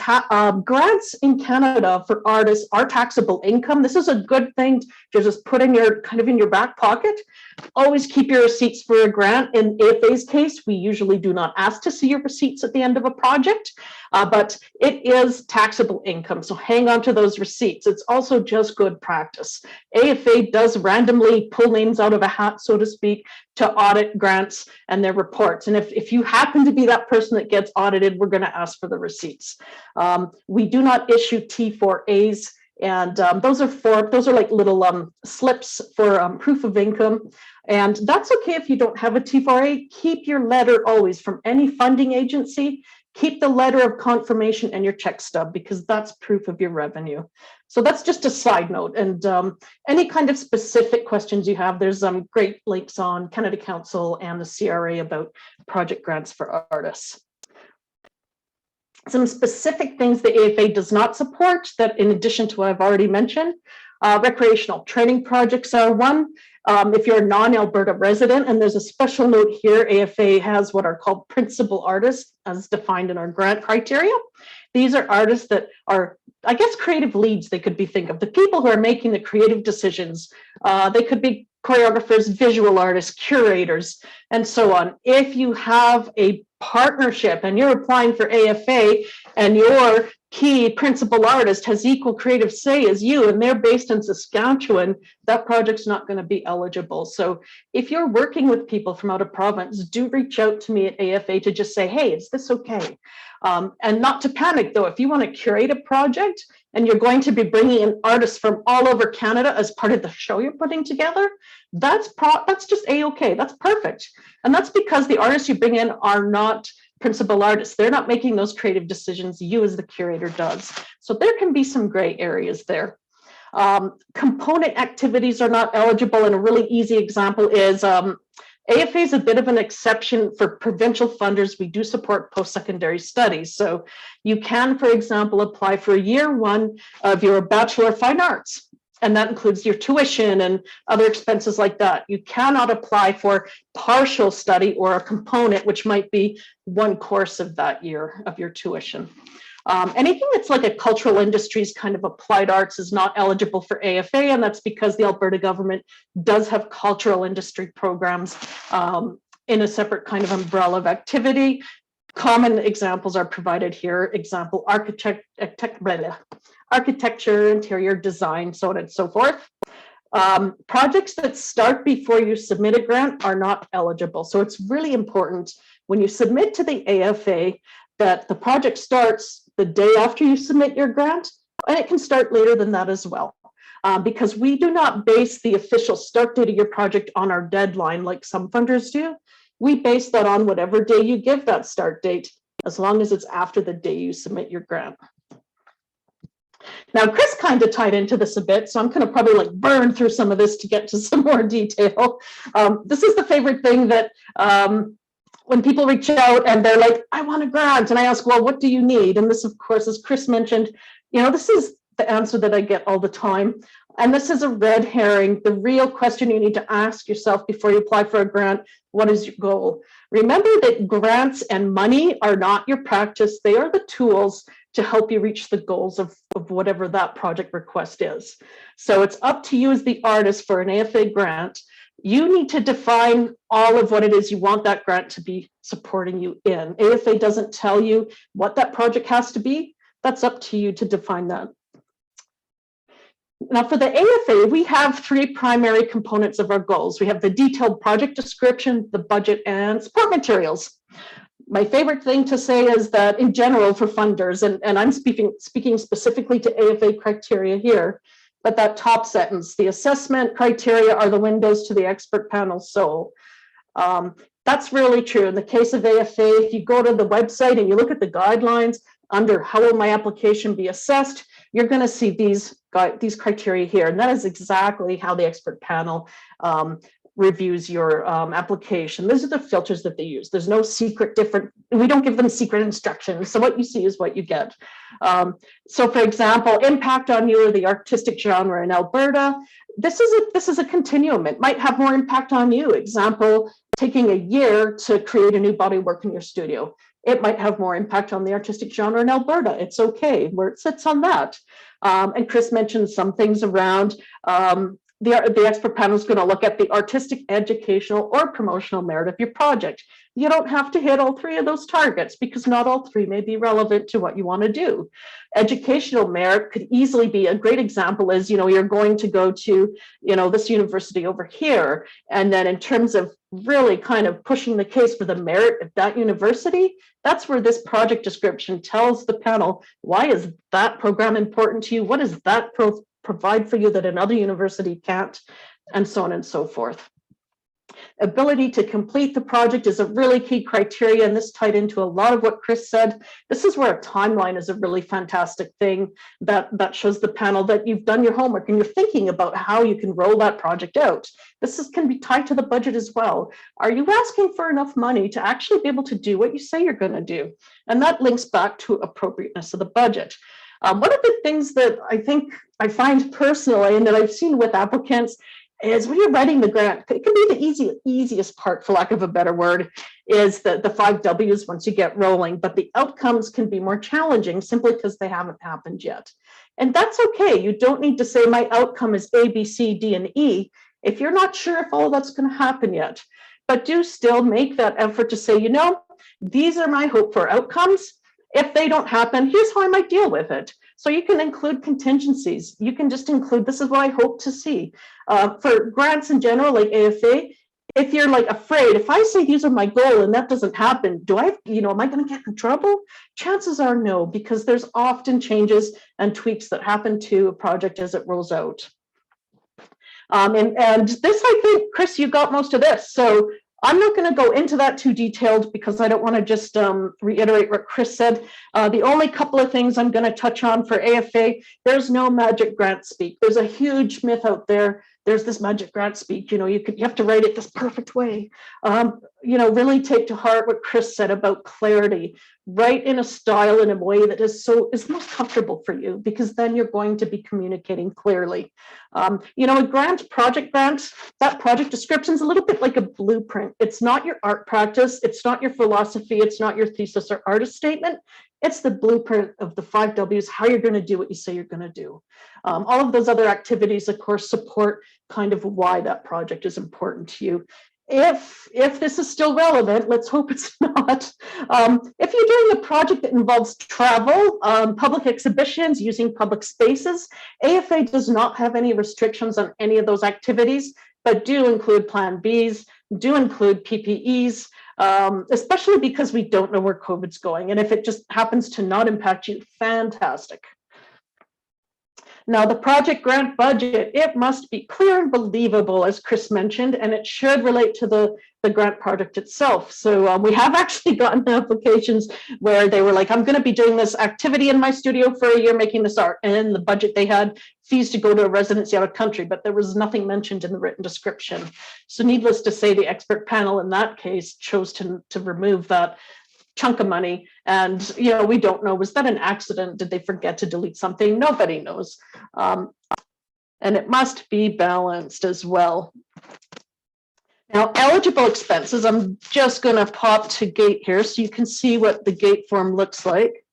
grants in Canada for artists are taxable income. This is a good thing to just put in your in your back pocket. Always keep your receipts for a grant. In AFA's case, we usually do not ask to see your receipts at the end of a project, but it is taxable income. So hang on to those receipts. It's also just good practice. AFA does randomly pull names out of a hat, so to speak, to audit grants and their reports. And if you happen to be that person that gets audited, we're going to ask for the receipts. We do not issue T4As, and those are like little slips for proof of income. And that's okay if you don't have a T4A. Keep your letter always from any funding agency. Keep the letter of confirmation and your check stub, because that's proof of your revenue. So that's just a side note. And any kind of specific questions you have, there's great links on Canada Council and the CRA about project grants for artists. Some specific things the AFA does not support that, in addition to what I've already mentioned, recreational training projects are one. If you're a non-Alberta resident, and there's a special note here, AFA has what are called principal artists as defined in our grant criteria. These are artists that are, I guess, creative leads, they could be think of, the people who are making the creative decisions. They could be choreographers, visual artists, curators, and so on. If you have a partnership and you're applying for AFA and your key principal artist has equal creative say as you, and they're based in Saskatchewan, that project's not going to be eligible. So if you're working with people from out of province, do reach out to me at AFA to just say, hey, is this okay? And not to panic though. If you want to curate a project and you're going to be bringing in artists from all over Canada as part of the show you're putting together, that's just A-okay, that's perfect. And that's because the artists you bring in are not principal artists. They're not making those creative decisions. You as the curator does. So there can be some gray areas there. Component activities are not eligible, and a really easy example is AFA is a bit of an exception for provincial funders. We do support post-secondary studies. So you can, for example, apply for year one of your Bachelor of Fine Arts, and that includes your tuition and other expenses like that. You cannot apply for partial study or a component, which might be one course of that year of your tuition. Anything that's like a cultural industries kind of applied arts is not eligible for AFA, and that's because the Alberta government does have cultural industry programs in a separate kind of umbrella of activity. Common examples are provided here. Example, architecture, interior design, so on and so forth. Projects that start before you submit a grant are not eligible. So it's really important when you submit to the AFA that the project starts the day after you submit your grant, and it can start later than that as well. Because we do not base the official start date of your project on our deadline like some funders do. We base that on whatever day you give that start date, as long as it's after the day you submit your grant. Now, Chris kind of tied into this a bit, so I'm going to probably like burn through some of this to get to some more detail. This is the favorite thing that when people reach out and they're like, I want a grant, and I ask, well, what do you need? And this, of course, as Chris mentioned, this is the answer that I get all the time. And this is a red herring. The real question you need to ask yourself before you apply for a grant, what is your goal? Remember that grants and money are not your practice. They are the tools to help you reach the goals of whatever that project request is. So it's up to you as the artist for an AFA grant. You need to define all of what it is you want that grant to be supporting you in. AFA doesn't tell you what that project has to be. That's up to you to define that. Now, for the AFA, we have three primary components of our goals. We have the detailed project description, the budget, and support materials. My favorite thing to say is that in general for funders, and I'm speaking specifically to AFA criteria here, but that top sentence, the assessment criteria are the windows to the expert panel's soul. That's really true. In the case of AFA, if you go to the website and you look at the guidelines under how will my application be assessed, you're going to see these criteria here. And that is exactly how the expert panel reviews your application. Those are the filters that they use. There's no secret we don't give them secret instructions. So what you see is what you get. So for example, impact on you or the artistic genre in Alberta. This is a continuum. It might have more impact on you. Example, taking a year to create a new body of work in your studio. It might have more impact on the artistic genre in Alberta. It's okay where it sits on that. And Chris mentioned some things around the expert panel is going to look at the artistic, educational, or promotional merit of your project. You don't have to hit all three of those targets because not all three may be relevant to what you want to do. Educational merit could easily be a great example is, you're going to go to, this university over here. And then in terms of really kind of pushing the case for the merit of that university, that's where this project description tells the panel, why is that program important to you? What does that provide for you that another university can't, and so on and so forth. Ability to complete the project is a really key criteria, and this tied into a lot of what Chris said. This is where a timeline is a really fantastic thing that shows the panel that you've done your homework and you're thinking about how you can roll that project out. This can be tied to the budget as well. Are you asking for enough money to actually be able to do what you say you're going to do? And that links back to appropriateness of the budget. One of the things that I think I find personally and that I've seen with applicants is when you're writing the grant, it can be the easiest part, for lack of a better word, is the 5 W's once you get rolling, but the outcomes can be more challenging simply because they haven't happened yet. And that's okay. You don't need to say my outcome is A, B, C, D, and E if you're not sure if all of that's going to happen yet. But do still make that effort to say, these are my hope for outcomes. If they don't happen, here's how I might deal with it. So you can include contingencies. You can just include, this is what I hope to see. For grants in general, like AFA, if you're afraid, if I say these are my goal and that doesn't happen, am I going to get in trouble? Chances are no, because there's often changes and tweaks that happen to a project as it rolls out. And this, I think, Chris, you got most of this. So I'm not going to go into that too detailed because I don't want to just reiterate what Chris said. The only couple of things I'm going to touch on for AFA, there's no magic grant speak. There's a huge myth out there. There's this magic grant speak, you have to write it this perfect way. Really take to heart what Chris said about clarity. Write in a style, in a way that is most comfortable for you, because then you're going to be communicating clearly. A project grant, that project description is a little bit like a blueprint. It's not your art practice. It's not your philosophy. It's not your thesis or artist statement. It's the blueprint of the 5 W's, how you're going to do what you say you're going to do. All of those other activities, of course, support kind of why that project is important to you. If this is still relevant, let's hope it's not. If you're doing a project that involves travel, public exhibitions, using public spaces, AFA does not have any restrictions on any of those activities, but do include Plan Bs, do include PPEs, especially because we don't know where COVID's going. And if it just happens to not impact you, fantastic. Now, the project grant budget, it must be clear and believable, as Chris mentioned, and it should relate to the grant project itself. So we have actually gotten applications where they were like, I'm going to be doing this activity in my studio for a year, making this art. And in the budget, they had fees to go to a residency out of country, but there was nothing mentioned in the written description. So needless to say, the expert panel in that case chose to remove that chunk of money. And, we don't know, was that an accident? Did they forget to delete something? Nobody knows. And it must be balanced as well. Now, eligible expenses, I'm just going to pop to GATE here so you can see what the GATE form looks like.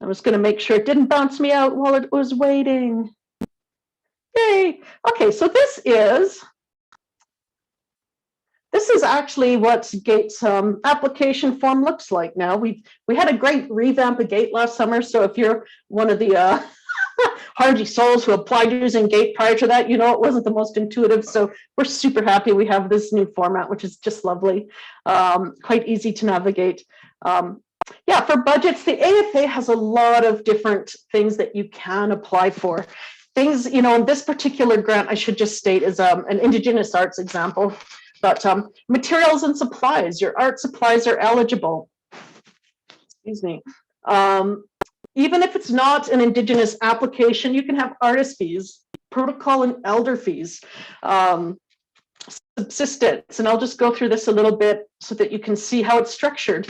I was going to make sure it didn't bounce me out while it was waiting. Yay. Okay, so this is actually what GATE's application form looks like now. We had a great revamp of GATE last summer, so if you're one of the hardy souls who applied using GATE prior to that, it wasn't the most intuitive, so we're super happy we have this new format, which is just lovely, quite easy to navigate. Yeah, for budgets, the AFA has a lot of different things that you can apply for. Things, in this particular grant, I should just state, is an Indigenous arts example, but materials and supplies, your art supplies are eligible. Excuse me. Even if it's not an Indigenous application, you can have artist fees, protocol and elder fees, subsistence, and I'll just go through this a little bit so that you can see how it's structured.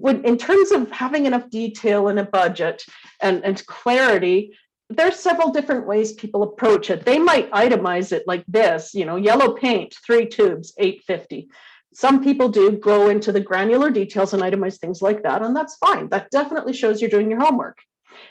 In terms of having enough detail in a budget and clarity, there's several different ways people approach it. They might itemize it like this, yellow paint, 3 tubes, $8.50. Some people do go into the granular details and itemize things like that, and that's fine. That definitely shows you're doing your homework.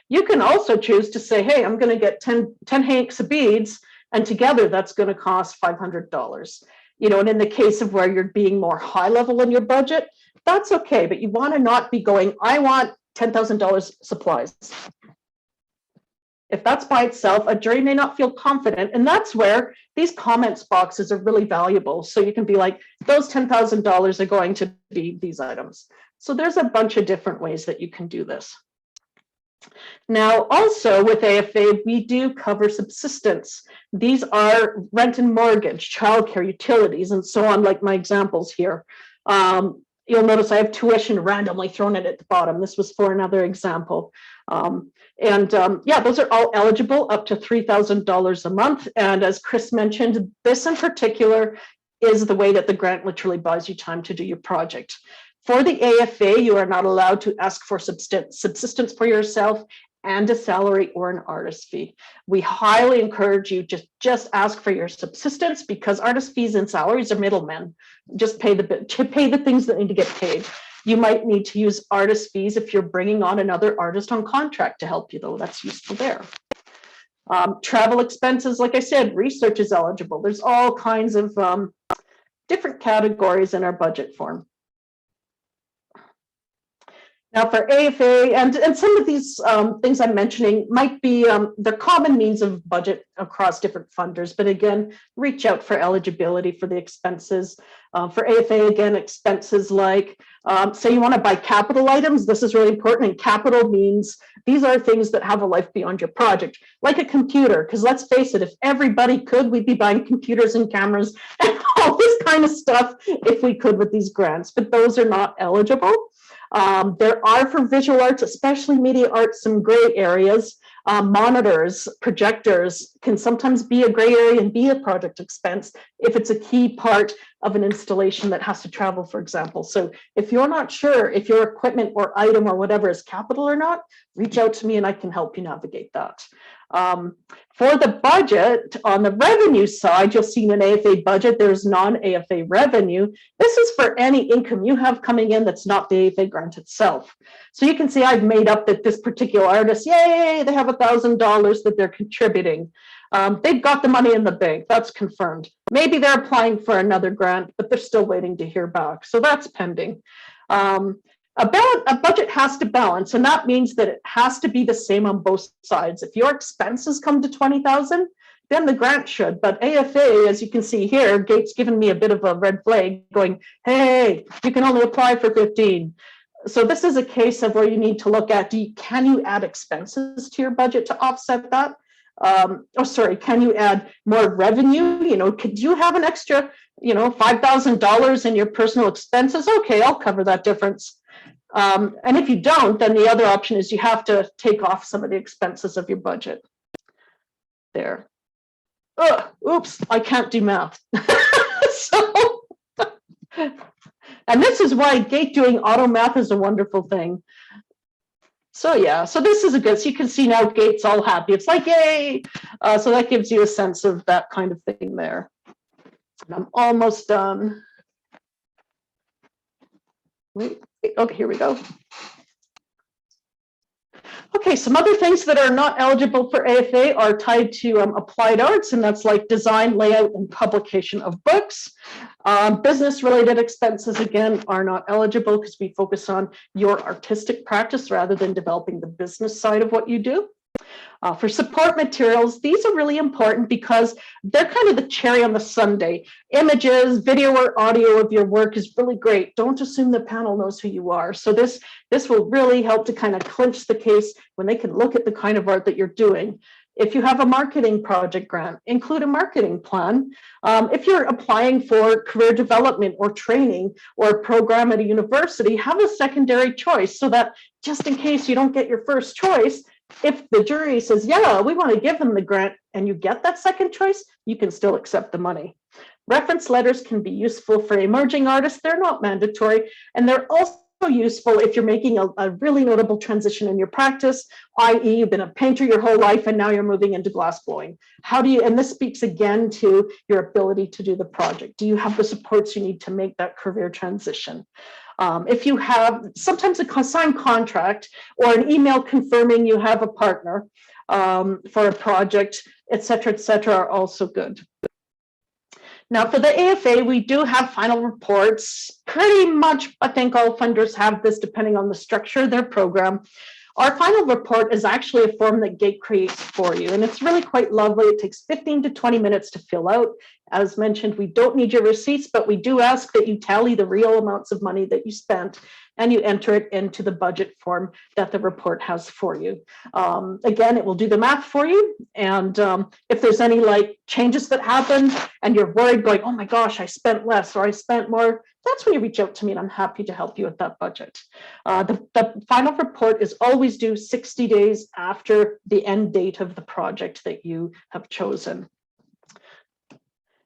You can also choose to say, hey, I'm going to get 10 hanks of beads, and together that's going to cost $500. And in the case of where you're being more high level in your budget, that's okay, but you want to not be going, I want $10,000 supplies. If that's by itself, a jury may not feel confident, and that's where these comments boxes are really valuable. So you can be like, those $10,000 are going to be these items. So there's a bunch of different ways that you can do this. Now, also with AFA, we do cover subsistence. These are rent and mortgage, childcare, utilities, and so on, like my examples here. You'll notice I have tuition randomly thrown in at the bottom. This was for another example. Yeah, those are all eligible up to $3,000 a month. And as Chris mentioned, this in particular is the way that the grant literally buys you time to do your project. For the AFA, you are not allowed to ask for subsistence for yourself and a salary or an artist fee. We highly encourage you just ask for your subsistence, because artist fees and salaries are middlemen. Just pay the things that need to get paid. You might need to use artist fees if you're bringing on another artist on contract to help you, though. That's useful there. Travel expenses, like I said, research is eligible. There's all kinds of different categories in our budget form. Now for AFA, and some of these things I'm mentioning might be the common means of budget across different funders, but again, reach out for eligibility for the expenses. For AFA, again, expenses like, say you want to buy capital items, this is really important, and capital means these are things that have a life beyond your project, like a computer, because let's face it, if everybody could, we'd be buying computers and cameras and all this kind of stuff if we could with these grants, but those are not eligible. There are for visual arts, especially media arts, some gray areas. Monitors, projectors can sometimes be a gray area and be a project expense if it's a key part of an installation that has to travel, for example. So if you're not sure if your equipment or item or whatever is capital or not, reach out to me and I can help you navigate that. For the budget, on the revenue side, you'll see in an AFA budget, there's non-AFA revenue. This is for any income you have coming in that's not the AFA grant itself. So you can see I've made up that this particular artist, yay, they have $1,000 that they're contributing. They've got the money in the bank, that's confirmed. Maybe they're applying for another grant, but they're still waiting to hear back. So that's pending. A budget has to balance, and that means that it has to be the same on both sides. If your expenses come to $20,000, then the grant should. But AFA, as you can see here, Gate's given me a bit of a red flag going, hey, you can only apply for 15. So this is a case of where you need to look at, can you add expenses to your budget to offset that? Can you add more revenue? Could you have an extra, $5,000 in your personal expenses? Okay, I'll cover that difference. And if you don't, then the other option is you have to take off some of the expenses of your budget. There. Oops, I can't do math. And this is why Gate doing auto math is a wonderful thing. So yeah, so this is a good, so you can see now Gate's all happy. It's like, yay. So that gives you a sense of that kind of thing there. And I'm almost done. Wait, okay, here we go. Okay, some other things that are not eligible for AFA are tied to applied arts, and that's like design, layout, and publication of books. Business-related expenses, again, are not eligible because we focus on your artistic practice rather than developing the business side of what you do. For support materials, these are really important because they're kind of the cherry on the sundae. Images, video or audio of your work is really great. Don't assume the panel knows who you are. So this will really help to kind of clinch the case when they can look at the kind of art that you're doing. If you have a marketing project grant, include a marketing plan. If you're applying for career development or training or a program at a university, have a secondary choice so that just in case you don't get your first choice, if the jury says, yeah, we want to give them the grant and you get that second choice, you can still accept the money. Reference letters can be useful for emerging artists. They're not mandatory, and they're also useful if you're making a really notable transition in your practice, i.e. you've been a painter your whole life and now you're moving into glass blowing. How do you, and this speaks again to your ability to do the project. Do you have the supports you need to make that career transition? If you have sometimes a signed contract or an email confirming you have a partner for a project, et cetera, are also good. Now for the AFA, we do have final reports. Pretty much, I think all funders have this depending on the structure of their program. Our final report is actually a form that GATE creates for you, and it's really quite lovely. It takes 15 to 20 minutes to fill out. As mentioned, we don't need your receipts, but we do ask that you tally the real amounts of money that you spent and you enter it into the budget form that the report has for you. Again, it will do the math for you. And if there's any like changes that happen and you're worried going, oh my gosh, I spent less or I spent more, that's when you reach out to me and I'm happy to help you with that budget. The final report is always due 60 days after the end date of the project that you have chosen.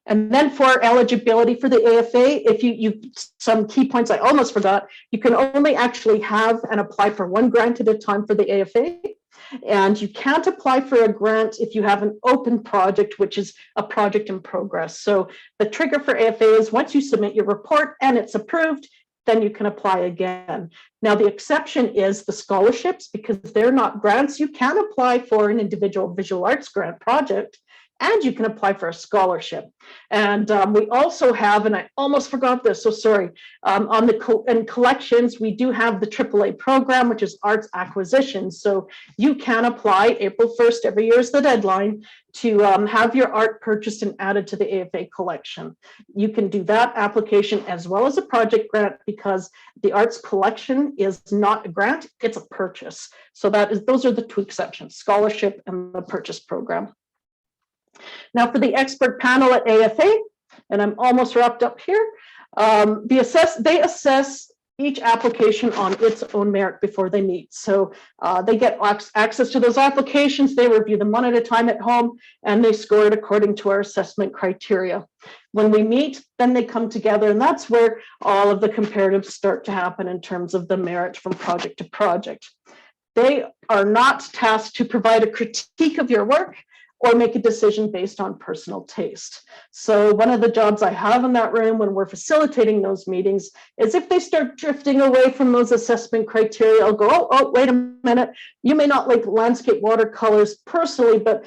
And then for eligibility for the AFA, if you some key points I almost forgot, you can only actually have and apply for one grant at a time for the AFA. And you can't apply for a grant if you have an open project, which is a project in progress. So the trigger for AFA is once you submit your report and it's approved, then you can apply again. Now, the exception is the scholarships, because they're not grants. You can apply for an individual visual arts grant project, and you can apply for a scholarship. And we also have, and I almost forgot this, so sorry, on the collections, we do have the AAA program, which is arts acquisition. So you can apply April 1st every year is the deadline to have your art purchased and added to the AFA collection. You can do that application as well as a project grant, because the arts collection is not a grant, it's a purchase. So those are the two exceptions, scholarship and the purchase program. Now for the expert panel at AFA, and I'm almost wrapped up here, they assess each application on its own merit before they meet. So they get access to those applications, they review them one at a time at home, and they score it according to our assessment criteria. When we meet, then they come together, and that's where all of the comparatives start to happen in terms of the merit from project to project. They are not tasked to provide a critique of your work or make a decision based on personal taste. So one of the jobs I have in that room when we're facilitating those meetings is if they start drifting away from those assessment criteria, I'll go, oh, wait a minute. You may not like landscape watercolors personally, but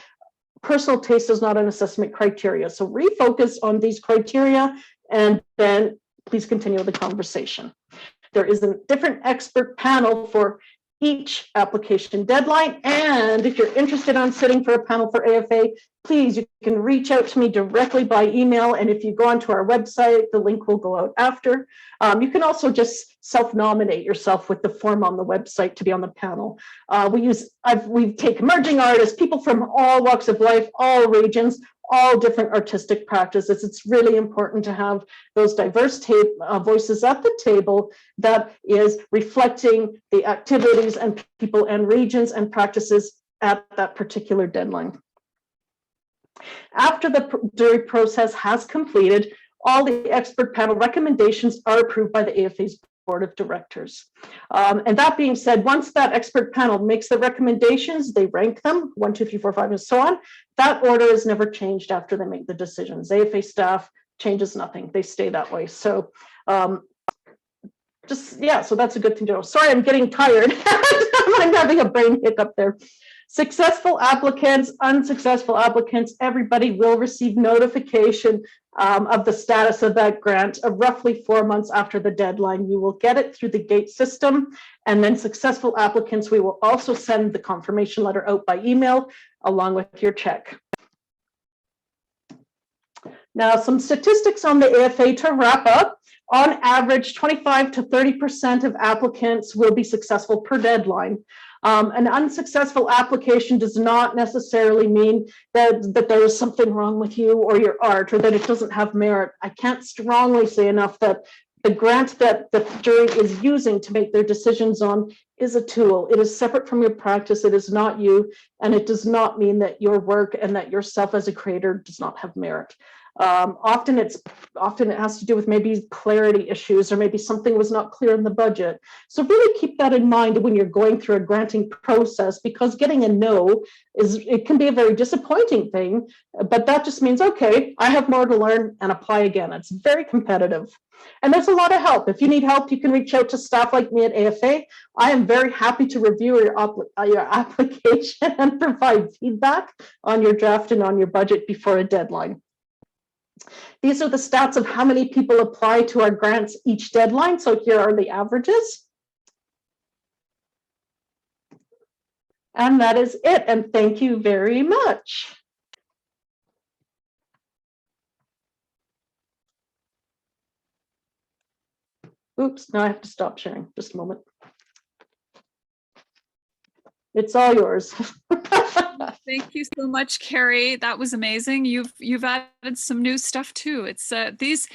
personal taste is not an assessment criteria. So refocus on these criteria and then please continue the conversation. There is a different expert panel for each application deadline. And if you're interested on sitting for a panel for AFA, please, you can reach out to me directly by email. And if you go onto our website, the link will go out after. You can also just self-nominate yourself with the form on the website to be on the panel. We take emerging artists, people from all walks of life, all regions, all different artistic practices. It's really important to have those diverse voices at the table that is reflecting the activities and people and regions and practices at that particular deadline. After the jury process has completed, all the expert panel recommendations are approved by the AFA's Board of Directors. And that being said, once that expert panel makes the recommendations, they rank them 1, 2, 3, 4, 5, and so on. That order is never changed after they make the decisions. AFA staff changes nothing; they stay that way. So, so that's a good thing to know. Sorry, I'm getting tired. I'm having a brain hiccup there. Successful applicants, unsuccessful applicants, everybody will receive notification of the status of that grant roughly 4 months after the deadline. You will get it through the GATE system, and then successful applicants, we will also send the confirmation letter out by email along with your check. Now, some statistics on the AFA to wrap up. On average, 25 to 30% of applicants will be successful per deadline. An unsuccessful application does not necessarily mean that there is something wrong with you or your art, or that it doesn't have merit. I can't strongly say enough that the grant that the jury is using to make their decisions on is a tool. It is separate from your practice. It is not you, and it does not mean that your work and that yourself as a creator does not have merit. Often it has to do with maybe clarity issues, or maybe something was not clear in the budget. So really keep that in mind when you're going through a granting process, because getting a no it can be a very disappointing thing, but that just means, okay, I have more to learn and apply again. It's very competitive. And there's a lot of help. If you need help, you can reach out to staff like me at AFA. I am very happy to review your application and provide feedback on your draft and on your budget before a deadline. These are the stats of how many people apply to our grants each deadline. So here are the averages. And that is it. And thank you very much. Oops, now I have to stop sharing. Just a moment. It's all yours. Thank you so much, Carrie. That was amazing. You've added some new stuff too. It's these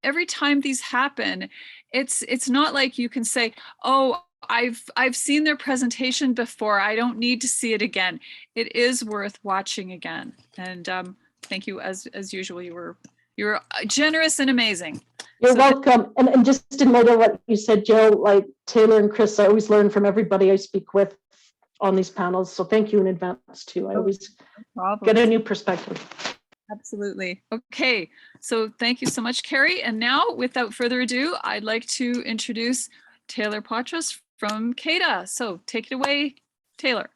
every time these happen, it's not like you can say, oh, I've seen their presentation before. I don't need to see it again. It is worth watching again. And thank you, as usual. You're generous and amazing. You're welcome. And just in light of what you said, Jill, like Taylor and Chris, I always learn from everybody I speak with on these panels. So thank you in advance too. I always get a new perspective. Absolutely. Okay. So thank you so much, Carrie. And now, without further ado, I'd like to introduce Taylor Patras from CADA. So take it away, Taylor.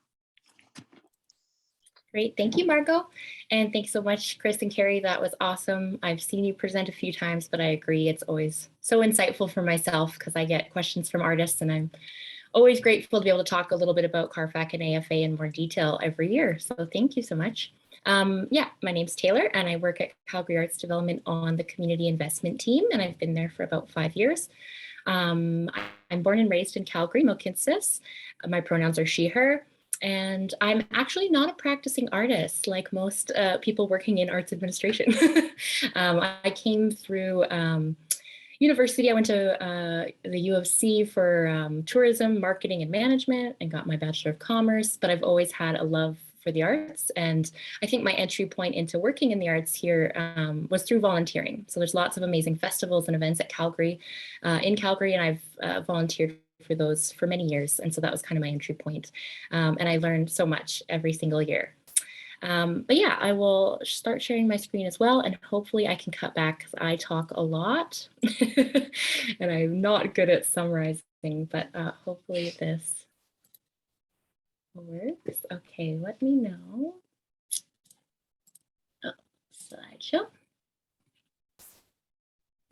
Great. Thank you, Margot. And thanks so much, Chris and Carrie. That was awesome. I've seen you present a few times, but I agree. It's always so insightful for myself because I get questions from artists, and I'm always grateful to be able to talk a little bit about CARFAC and AFA in more detail every year. So thank you so much. Yeah, my name's Taylor, and I work at Calgary Arts Development on the community investment team, and I've been there for about 5 years. I'm born and raised in Calgary, Mohkinstsis. My pronouns are she, her. And I'm actually not a practicing artist like most people working in arts administration. I came through university. I went to the U of C for tourism, marketing, and management, and got my Bachelor of Commerce, but I've always had a love for the arts. And I think my entry point into working in the arts here was through volunteering. So there's lots of amazing festivals and events at Calgary, in Calgary, and I've volunteered for those for many years. And so that was kind of my entry point. And I learned so much every single year. But yeah, I will start sharing my screen as well. And hopefully I can cut back because I talk a lot and I'm not good at summarizing, but hopefully this works. Okay, let me know. Oh, slideshow.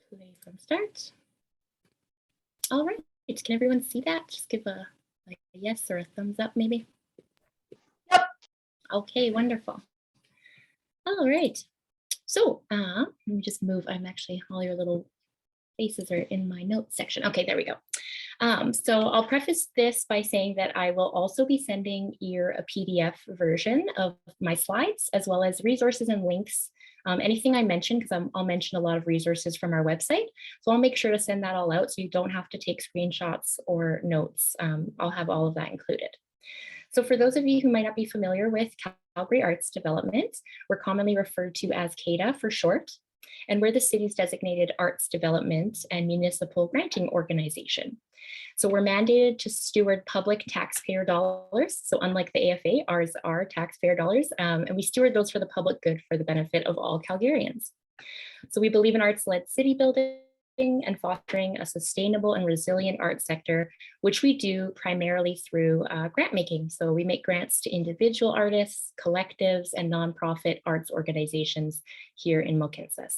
Play from start. All right. Can everyone see that? Just give a yes or a thumbs up, maybe. Yep. Okay, wonderful. All right. So let me just move. All your little faces are in my notes section. Okay, there we go. So I'll preface this by saying that I will also be sending you a PDF version of my slides, as well as resources and links. Anything I mention, because I'll mention a lot of resources from our website. So I'll make sure to send that all out so you don't have to take screenshots or notes. I'll have all of that included. So for those of you who might not be familiar with Calgary Arts Development, we're commonly referred to as CADA for short, and we're the city's designated arts development and municipal granting organization. So we're mandated to steward public taxpayer dollars. So unlike the AFA, ours are taxpayer dollars, and we steward those for the public good for the benefit of all Calgarians. So we believe in arts-led city building, and fostering a sustainable and resilient arts sector, which we do primarily through grant making. So we make grants to individual artists, collectives, and nonprofit arts organizations here in Mohkinstsis.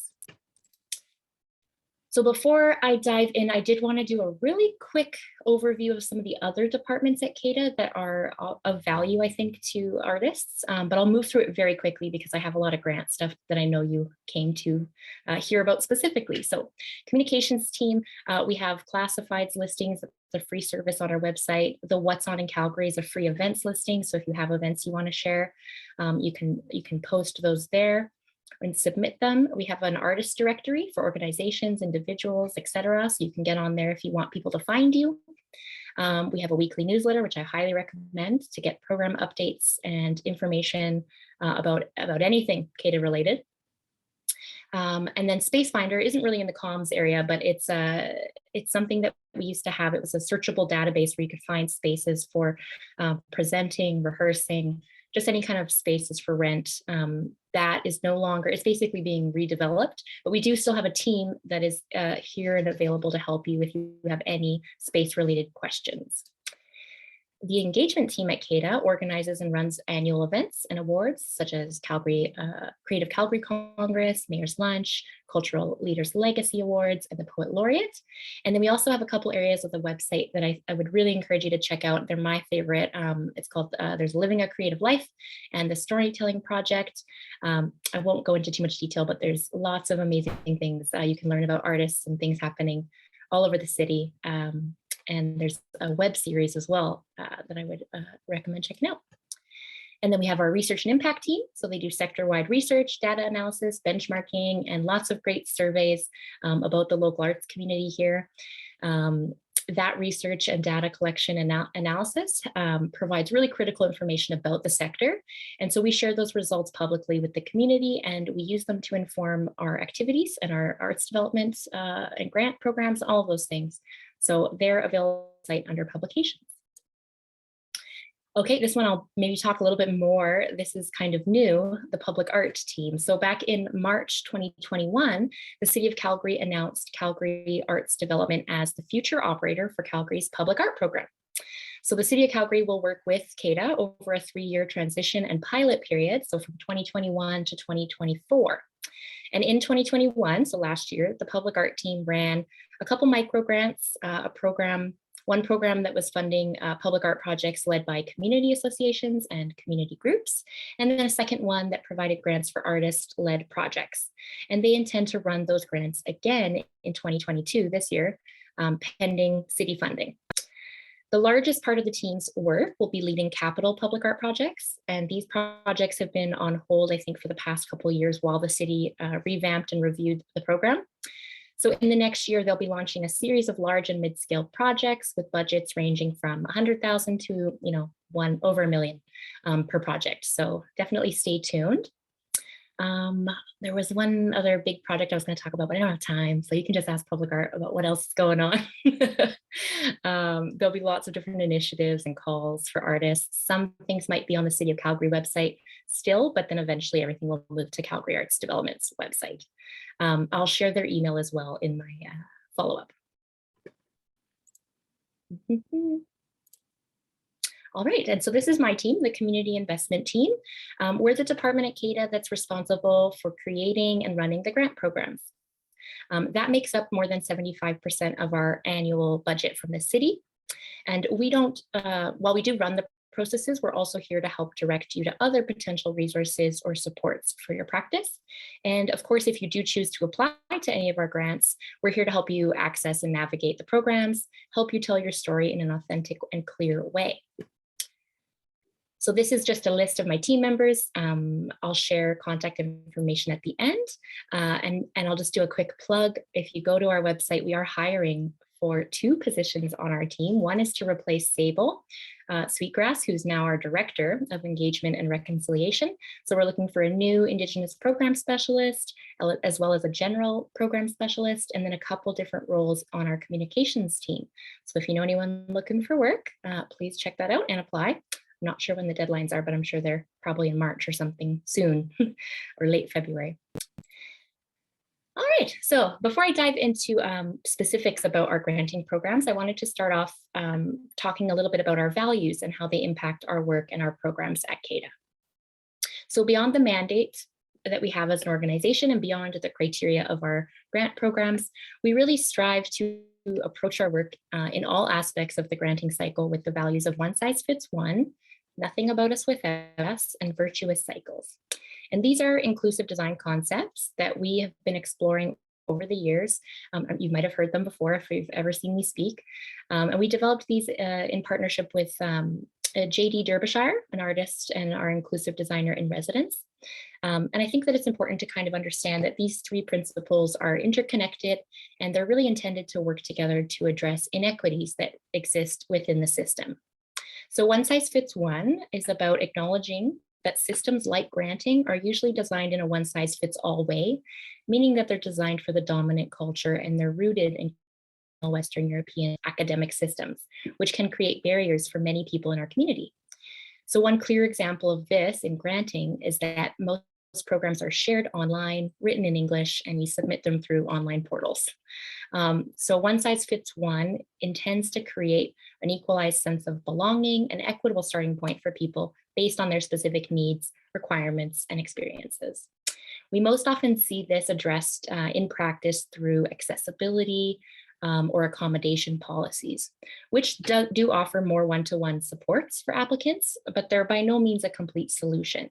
So before I dive in, I did want to do a really quick overview of some of the other departments at CADA that are of value, I think, to artists, but I'll move through it very quickly because I have a lot of grant stuff that I know you came to hear about specifically. So communications team, we have classifieds listings, the free service on our website. The What's On in Calgary is a free events listing. So if you have events you want to share, you can post those there and submit them. We have an artist directory for organizations, individuals, etc. So you can get on there if you want people to find you. We have a weekly newsletter, which I highly recommend to get program updates and information about anything CADA related. And then Space Finder isn't really in the comms area, but it's something that we used to have. It was a searchable database where you could find spaces for presenting, rehearsing, just any kind of spaces for rent. That is no longer, it's basically being redeveloped, but we do still have a team that is here and available to help you if you have any space related questions. The engagement team at CADA organizes and runs annual events and awards such as Calgary Creative Calgary Congress, Mayor's Lunch, Cultural Leaders Legacy Awards, and the Poet Laureate. And then we also have a couple areas of the website that I would really encourage you to check out. They're my favorite. It's called there's Living a Creative Life and the Storytelling Project. I won't go into too much detail, but there's lots of amazing things you can learn about artists and things happening all over the city. And there's a web series as well that I would recommend checking out. And then we have our research and impact team. So they do sector-wide research, data analysis, benchmarking, and lots of great surveys about the local arts community here. That research and data collection and analysis provides really critical information about the sector. And so we share those results publicly with the community, and we use them to inform our activities and our arts development and grant programs, all of those things. So they're available on the site under publications. Okay, this one I'll maybe talk a little bit more. This is kind of new, the public art team. So back in March 2021, the City of Calgary announced Calgary Arts Development as the future operator for Calgary's public art program. So the City of Calgary will work with CADA over a 3-year transition and pilot period, so from 2021 to 2024. And in 2021, so last year, the public art team ran a couple micro grants, one program that was funding public art projects led by community associations and community groups, and then a second one that provided grants for artist-led projects. And they intend to run those grants again in 2022, this year, pending city funding. The largest part of the team's work will be leading capital public art projects, and these projects have been on hold, I think, for the past couple of years while the city revamped and reviewed the program. So in the next year, they'll be launching a series of large and mid-scale projects with budgets ranging from 100,000 to over $1 million per project. So definitely stay tuned. There was one other big project I was going to talk about, but I don't have time. So you can just ask public art about what else is going on. There'll be lots of different initiatives and calls for artists. Some things might be on the City of Calgary website still, but then eventually everything will move to Calgary Arts Development's website. I'll share their email as well in my follow-up. All right, and so this is my team, the community investment team. We're the department at CADA that's responsible for creating and running the grant programs. That makes up more than 75% of our annual budget from the city. And we don't, while we do run the processes, we're also here to help direct you to other potential resources or supports for your practice. And of course, if you do choose to apply to any of our grants, we're here to help you access and navigate the programs, help you tell your story in an authentic and clear way. So this is just a list of my team members. I'll share contact information at the end, and I'll just do a quick plug. If you go to our website, we are hiring for 2 positions on our team. One is to replace Sable Sweetgrass, who's now our Director of Engagement and Reconciliation. So we're looking for a new Indigenous program specialist, as well as a general program specialist, and then a couple different roles on our communications team. So if you know anyone looking for work, please check that out and apply. I'm not sure when the deadlines are, but I'm sure they're probably in March or something soon or late February. All right, so before I dive into specifics about our granting programs, I wanted to start off talking a little bit about our values and how they impact our work and our programs at CADA. So beyond the mandate that we have as an organization and beyond the criteria of our grant programs, we really strive to approach our work in all aspects of the granting cycle with the values of one size fits one, nothing about us without us, and virtuous cycles. And these are inclusive design concepts that we have been exploring over the years. You might have heard them before if you've ever seen me speak. And we developed these in partnership with JD Derbyshire, an artist and our inclusive designer in residence. And I think that it's important to kind of understand that these three principles are interconnected and they're really intended to work together to address inequities that exist within the system. So one size fits one is about acknowledging that systems like granting are usually designed in a one size fits all way, meaning that they're designed for the dominant culture and they're rooted in Western European academic systems, which can create barriers for many people in our community. So one clear example of this in granting is that most programs are shared online, written in English, and we submit them through online portals. So one size fits one intends to create an equalized sense of belonging and equitable starting point for people based on their specific needs, requirements, and experiences. We most often see this addressed in practice through accessibility or accommodation policies, which do offer more one-to-one supports for applicants, but they're by no means a complete solution.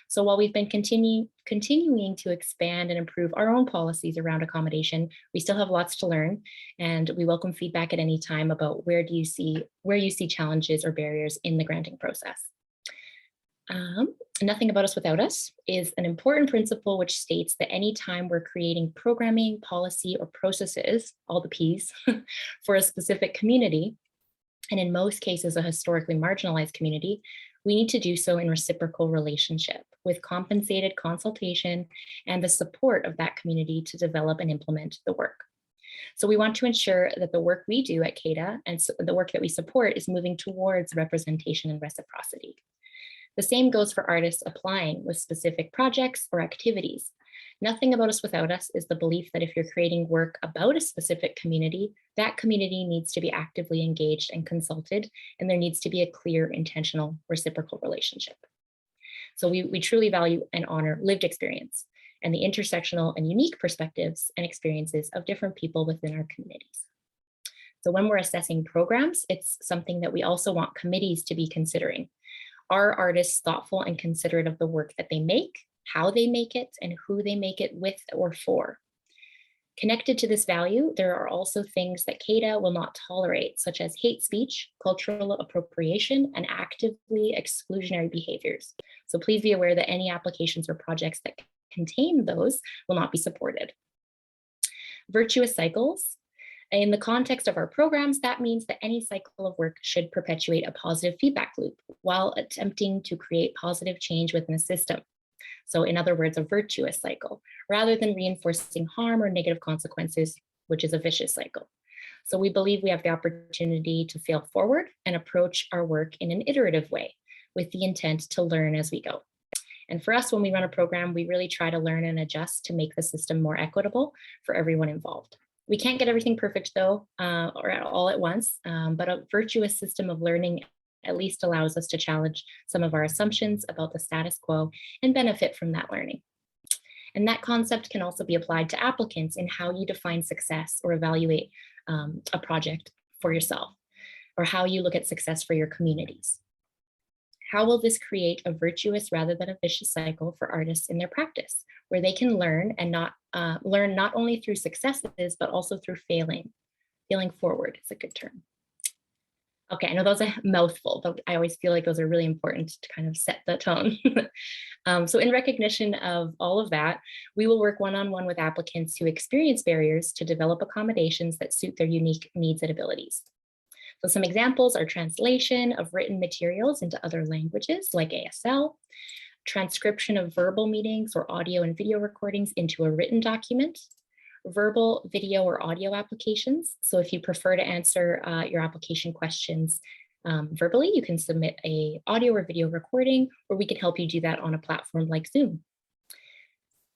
So while we've been continuing to expand and improve our own policies around accommodation, we still have lots to learn, and we welcome feedback at any time about where you see challenges or barriers in the granting process. Nothing about us without us is an important principle which states that anytime we're creating programming, policy, or processes, all the P's, for a specific community, and in most cases a historically marginalized community, we need to do so in reciprocal relationship with compensated consultation and the support of that community to develop and implement the work. So we want to ensure that the work we do at CADA and the work that we support is moving towards representation and reciprocity. The same goes for artists applying with specific projects or activities. Nothing about us without us is the belief that if you're creating work about a specific community, that community needs to be actively engaged and consulted, and there needs to be a clear, intentional, reciprocal relationship. So we truly value and honor lived experience and the intersectional and unique perspectives and experiences of different people within our communities. So when we're assessing programs, it's something that we also want committees to be considering. Are artists thoughtful and considerate of the work that they make, how they make it, and who they make it with or for? Connected to this value, there are also things that CADA will not tolerate, such as hate speech, cultural appropriation, and actively exclusionary behaviors. So please be aware that any applications or projects that contain those will not be supported. Virtuous cycles. In the context of our programs, that means that any cycle of work should perpetuate a positive feedback loop while attempting to create positive change within a system. So in other words, a virtuous cycle, rather than reinforcing harm or negative consequences, which is a vicious cycle. So we believe we have the opportunity to fail forward and approach our work in an iterative way with the intent to learn as we go. And for us, when we run a program, we really try to learn and adjust to make the system more equitable for everyone involved. We can't get everything perfect though, or all at once, but a virtuous system of learning at least allows us to challenge some of our assumptions about the status quo and benefit from that learning. And that concept can also be applied to applicants in how you define success or evaluate a project for yourself, or how you look at success for your communities. How will this create a virtuous rather than a vicious cycle for artists in their practice, where they can learn and learn not only through successes, but also through failing forward is a good term. Okay, I know that was a mouthful, but I always feel like those are really important to kind of set the tone. So in recognition of all of that, we will work one-on-one with applicants who experience barriers to develop accommodations that suit their unique needs and abilities. So some examples are translation of written materials into other languages like ASL, transcription of verbal meetings or audio and video recordings into a written document, verbal, video, or audio applications. So if you prefer to answer your application questions verbally, you can submit an audio or video recording, or we can help you do that on a platform like Zoom.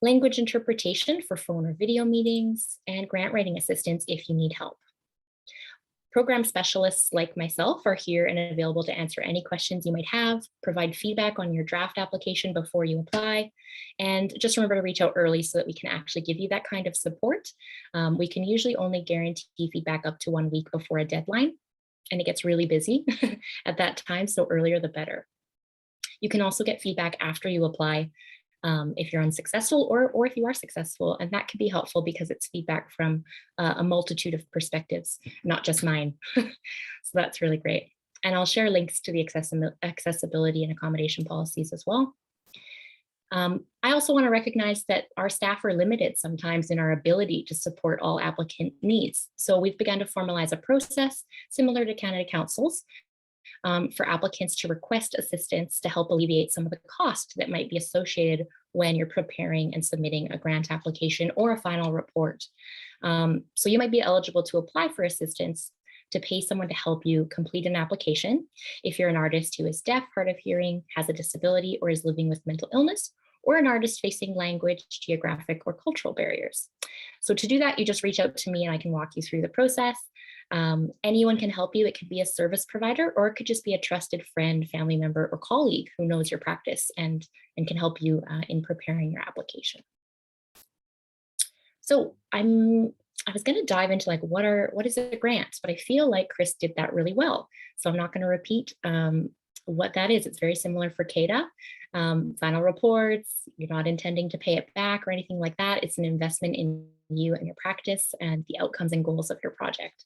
language interpretation for phone or video meetings, and grant writing assistance if you need help. Program specialists like myself are here and available to answer any questions you might have, provide feedback on your draft application before you apply, and just remember to reach out early so that we can actually give you that kind of support. We can usually only guarantee feedback up to 1 week before a deadline, and it gets really busy at that time, so earlier the better. You can also get feedback after you apply if you're unsuccessful or if you are successful, and that can be helpful because it's feedback from a multitude of perspectives, not just mine. So that's really great. And I'll share links to the accessibility and accommodation policies as well. I also want to recognize that our staff are limited sometimes in our ability to support all applicant needs. So we've begun to formalize a process similar to Canada Council's for applicants to request assistance to help alleviate some of the cost that might be associated when you're preparing and submitting a grant application or a final report. So you might be eligible to apply for assistance to pay someone to help you complete an application if you're an artist who is deaf, hard of hearing, has a disability, or is living with mental illness, or an artist facing language, geographic, or cultural barriers. So to do that, you just reach out to me and I can walk you through the process. Anyone can help you. It could be a service provider, or it could just be a trusted friend, family member, or colleague who knows your practice and can help you in preparing your application. So I was going to dive into like what is a grant, but I feel like Chris did that really well. So I'm not going to repeat what that is. It's very similar for CADA. Final reports, you're not intending to pay it back or anything like that. It's an investment in you and your practice and the outcomes and goals of your project.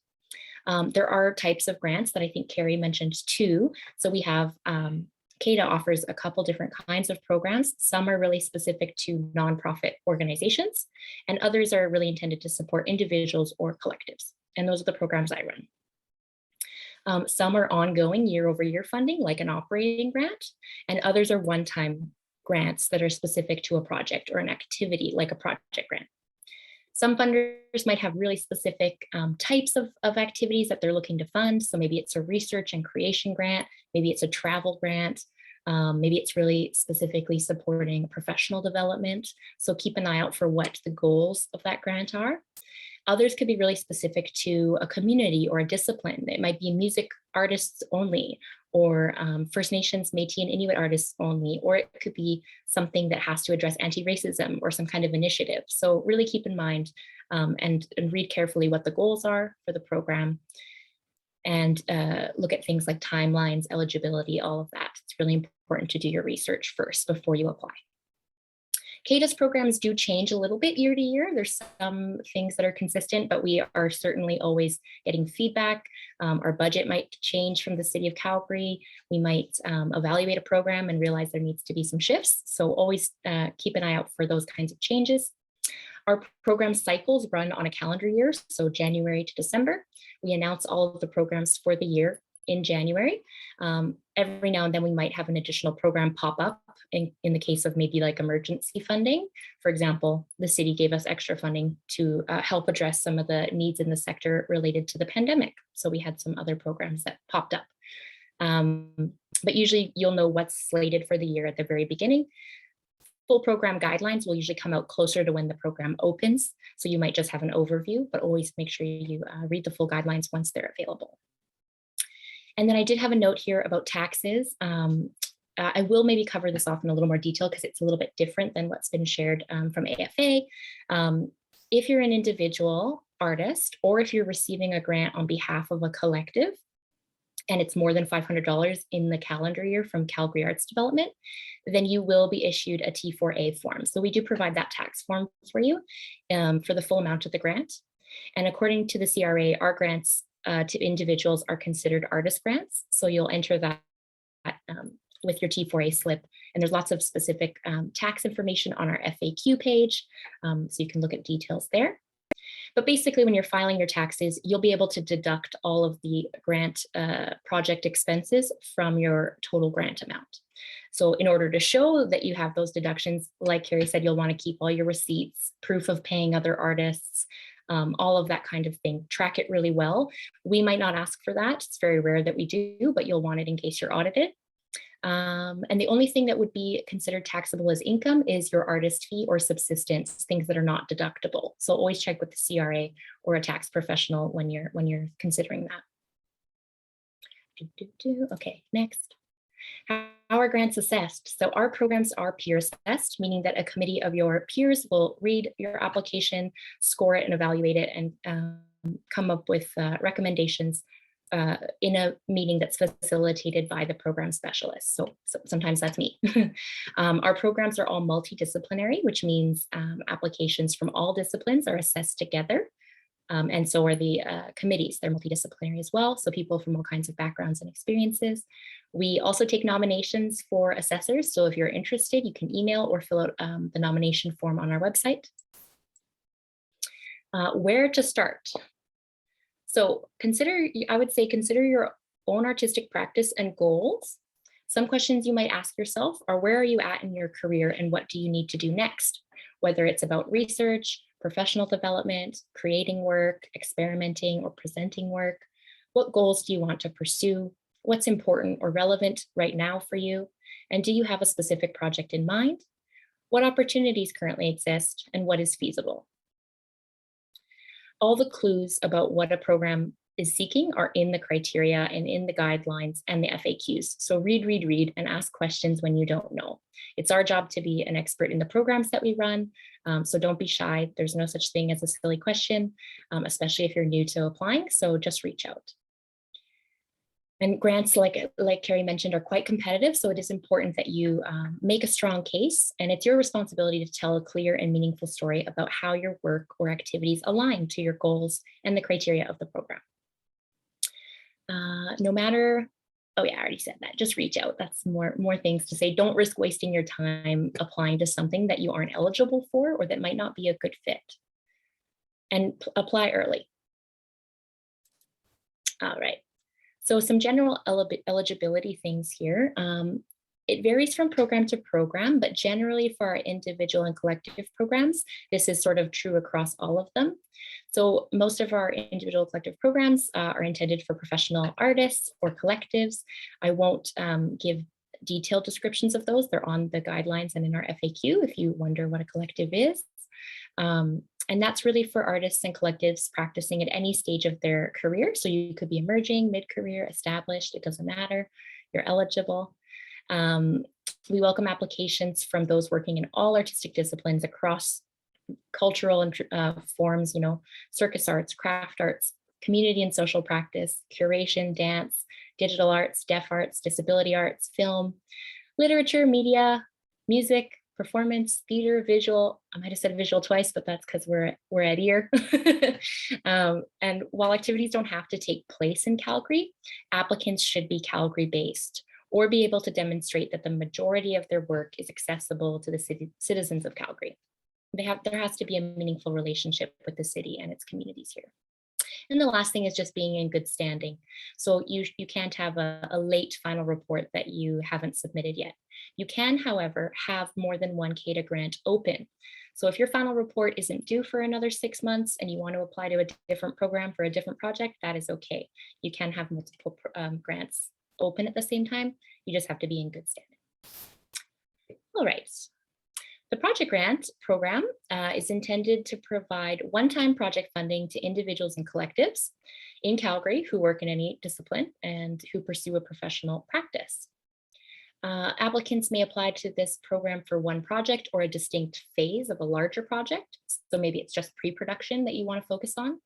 There are types of grants that I think Carrie mentioned too. So we have CADA offers a couple different kinds of programs. Some are really specific to nonprofit organizations, and others are really intended to support individuals or collectives. And those are the programs I run. Some are ongoing year-over-year funding, like an operating grant, and others are one-time grants that are specific to a project or an activity, like a project grant. Some funders might have really specific types of activities that they're looking to fund. So maybe it's a research and creation grant, maybe it's a travel grant, maybe it's really specifically supporting professional development. So keep an eye out for what the goals of that grant are. Others could be really specific to a community or a discipline. It might be music artists only, or First Nations, Métis, and Inuit artists only, or it could be something that has to address anti-racism or some kind of initiative. So really keep in mind and read carefully what the goals are for the program, and look at things like timelines, eligibility, all of that. It's really important to do your research first before you apply. CADA's programs do change a little bit year to year. There's some things that are consistent, but we are certainly always getting feedback. Our budget might change from the city of Calgary. We might evaluate a program and realize there needs to be some shifts. So always keep an eye out for those kinds of changes. Our program cycles run on a calendar year, so January to December. We announce all of the programs for the year in January. Every now and then we might have an additional program pop up in the case of maybe like emergency funding. For example, the city gave us extra funding to help address some of the needs in the sector related to the pandemic. So we had some other programs that popped up. But usually you'll know what's slated for the year at the very beginning. Full program guidelines will usually come out closer to when the program opens. So you might just have an overview, but always make sure you read the full guidelines once they're available. And then I did have a note here about taxes. I will maybe cover this off in a little more detail because it's a little bit different than what's been shared from AFA. If you're an individual artist, or if you're receiving a grant on behalf of a collective, and it's more than $500 in the calendar year from Calgary Arts Development, then you will be issued a T4A form. So we do provide that tax form for you for the full amount of the grant. And according to the CRA, our grants to individuals are considered artist grants. So you'll enter that with your T4A slip. And there's lots of specific tax information on our FAQ page. So you can look at details there. But basically, when you're filing your taxes, you'll be able to deduct all of the grant project expenses from your total grant amount. So in order to show that you have those deductions, like Carrie said, you'll want to keep all your receipts, proof of paying other artists, all of that kind of thing. Track it really well. We might not ask for that. It's very rare that we do, but you'll want it in case you're audited. And the only thing that would be considered taxable as income is your artist fee or subsistence, things that are not deductible. So always check with the CRA or a tax professional when you're considering that. Okay, next. How are grants assessed? So our programs are peer assessed, meaning that a committee of your peers will read your application, score it and evaluate it, and come up with recommendations in a meeting that's facilitated by the program specialist. So sometimes that's me. Our programs are all multidisciplinary, which means applications from all disciplines are assessed together. And so are the committees. They're multidisciplinary as well. So people from all kinds of backgrounds and experiences. We also take nominations for assessors. So if you're interested, you can email or fill out the nomination form on our website. Where to start? So I would say consider your own artistic practice and goals. Some questions you might ask yourself are, where are you at in your career and what do you need to do next? Whether it's about research, professional development, creating work, experimenting or presenting work, what goals do you want to pursue? What's important or relevant right now for you? And do you have a specific project in mind? What opportunities currently exist and what is feasible? All the clues about what a program is seeking are in the criteria and in the guidelines and the FAQs. So read, and ask questions when you don't know. It's our job to be an expert in the programs that we run. So don't be shy. There's no such thing as a silly question, especially if you're new to applying. So just reach out. And grants, like Carrie mentioned, are quite competitive. So it is important that you make a strong case, and it's your responsibility to tell a clear and meaningful story about how your work or activities align to your goals and the criteria of the program. No matter, oh yeah, I already said that, just reach out. That's more things to say. Don't risk wasting your time applying to something that you aren't eligible for or that might not be a good fit. And apply early. All right. So some general eligibility things here. It varies from program to program, but generally for our individual and collective programs, this is sort of true across all of them. So most of our individual collective programs are intended for professional artists or collectives. I won't give detailed descriptions of those. They're on the guidelines and in our FAQ if you wonder what a collective is. And that's really for artists and collectives practicing at any stage of their career. So you could be emerging, mid-career, established, it doesn't matter, you're eligible. We welcome applications from those working in all artistic disciplines across cultural and forms, circus arts, craft arts, community and social practice, curation, dance, digital arts, deaf arts, disability arts, film, literature, media, music, performance, theater, visual. I might have said visual twice, but that's because we're at ear. And while activities don't have to take place in Calgary, applicants should be Calgary based or be able to demonstrate that the majority of their work is accessible to the citizens of Calgary. There has to be a meaningful relationship with the city and its communities here. And the last thing is just being in good standing. So you can't have a late final report that you haven't submitted yet. You can, however, have more than one CADA grant open. So if your final report isn't due for another 6 months and you want to apply to a different program for a different project, that is okay. You can have multiple grants open at the same time. You just have to be in good standing. All right. The project grant program is intended to provide one-time project funding to individuals and collectives in Calgary who work in any discipline and who pursue a professional practice. Applicants may apply to this program for one project or a distinct phase of a larger project. So maybe it's just pre-production that you want to focus on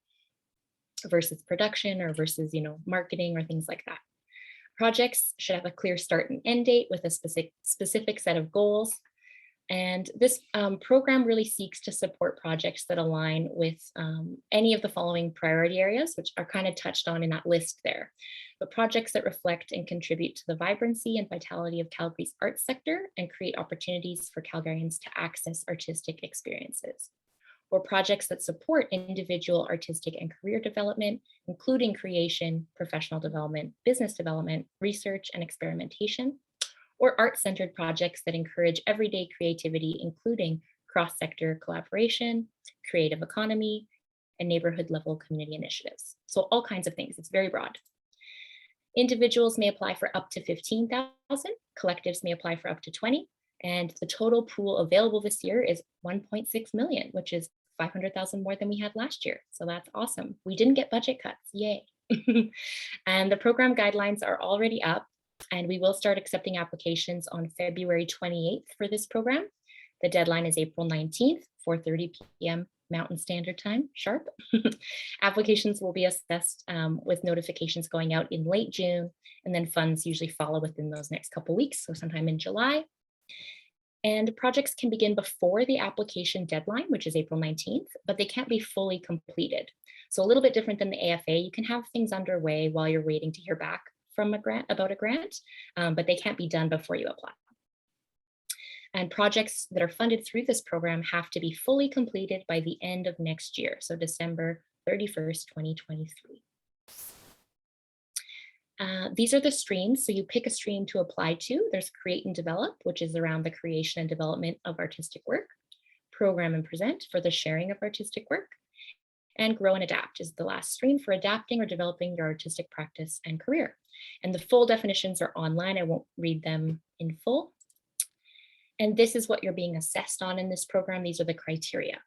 versus production or versus, marketing or things like that. Projects should have a clear start and end date with a specific set of goals. And this program really seeks to support projects that align with any of the following priority areas, which are kind of touched on in that list there. But projects that reflect and contribute to the vibrancy and vitality of Calgary's arts sector and create opportunities for Calgarians to access artistic experiences. Or projects that support individual artistic and career development, including creation, professional development, business development, research, and experimentation. Or art-centered projects that encourage everyday creativity, including cross-sector collaboration, creative economy, and neighborhood-level community initiatives. So all kinds of things. It's very broad. Individuals may apply for up to 15,000, collectives may apply for up to 20, and the total pool available this year is 1.6 million, which is 500,000 more than we had last year. So that's awesome. We didn't get budget cuts, yay. And the program guidelines are already up, and we will start accepting applications on February 28th for this program. The deadline is April 19th, 4:30 p.m. Mountain Standard Time, sharp. Applications will be assessed with notifications going out in late June, and then funds usually follow within those next couple weeks, so sometime in July. And projects can begin before the application deadline, which is April 19th, but they can't be fully completed. So a little bit different than the AFA, you can have things underway while you're waiting to hear back from a grant, but they can't be done before you apply. And projects that are funded through this program have to be fully completed by the end of next year, so December 31st, 2023. These are the streams. So you pick a stream to apply to. There's Create and Develop, which is around the creation and development of artistic work. Program and Present for the sharing of artistic work. And Grow and Adapt is the last stream for adapting or developing your artistic practice and career. And the full definitions are online. I won't read them in full. And this is what you're being assessed on in this program. These are the criteria.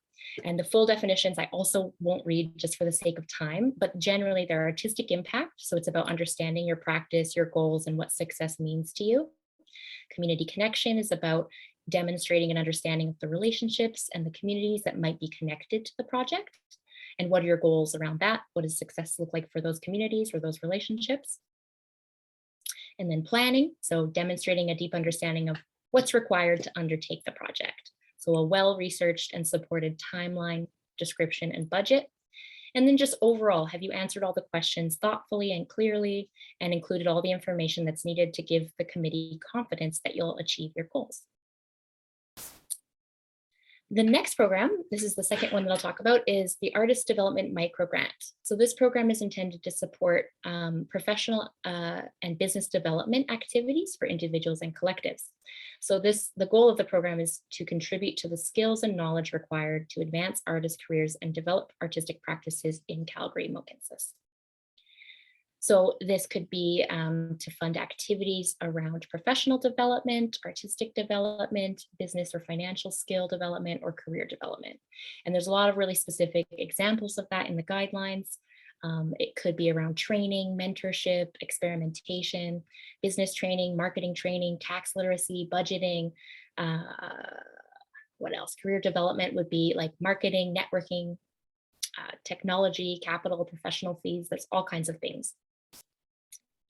And the full definitions I also won't read just for the sake of time, but generally they're artistic impact. So it's about understanding your practice, your goals, and what success means to you. Community connection is about demonstrating an understanding of the relationships and the communities that might be connected to the project. And what are your goals around that? What does success look like for those communities or those relationships? And then planning, so demonstrating a deep understanding of what's required to undertake the project. So a well-researched and supported timeline, description, and budget. And then just overall, have you answered all the questions thoughtfully and clearly and included all the information that's needed to give the committee confidence that you'll achieve your goals? The next program, this is the second one that I'll talk about, is the Artist Development Micro Grant. So this program is intended to support professional and business development activities for individuals and collectives. So the goal of the program is to contribute to the skills and knowledge required to advance artist careers and develop artistic practices in Calgary, Mohkinstsis. So this could be to fund activities around professional development, artistic development, business or financial skill development, or career development. And there's a lot of really specific examples of that in the guidelines. It could be around training, mentorship, experimentation, business training, marketing training, tax literacy, budgeting. What else? Career development would be like marketing, networking, technology, capital, professional fees. There's all kinds of things.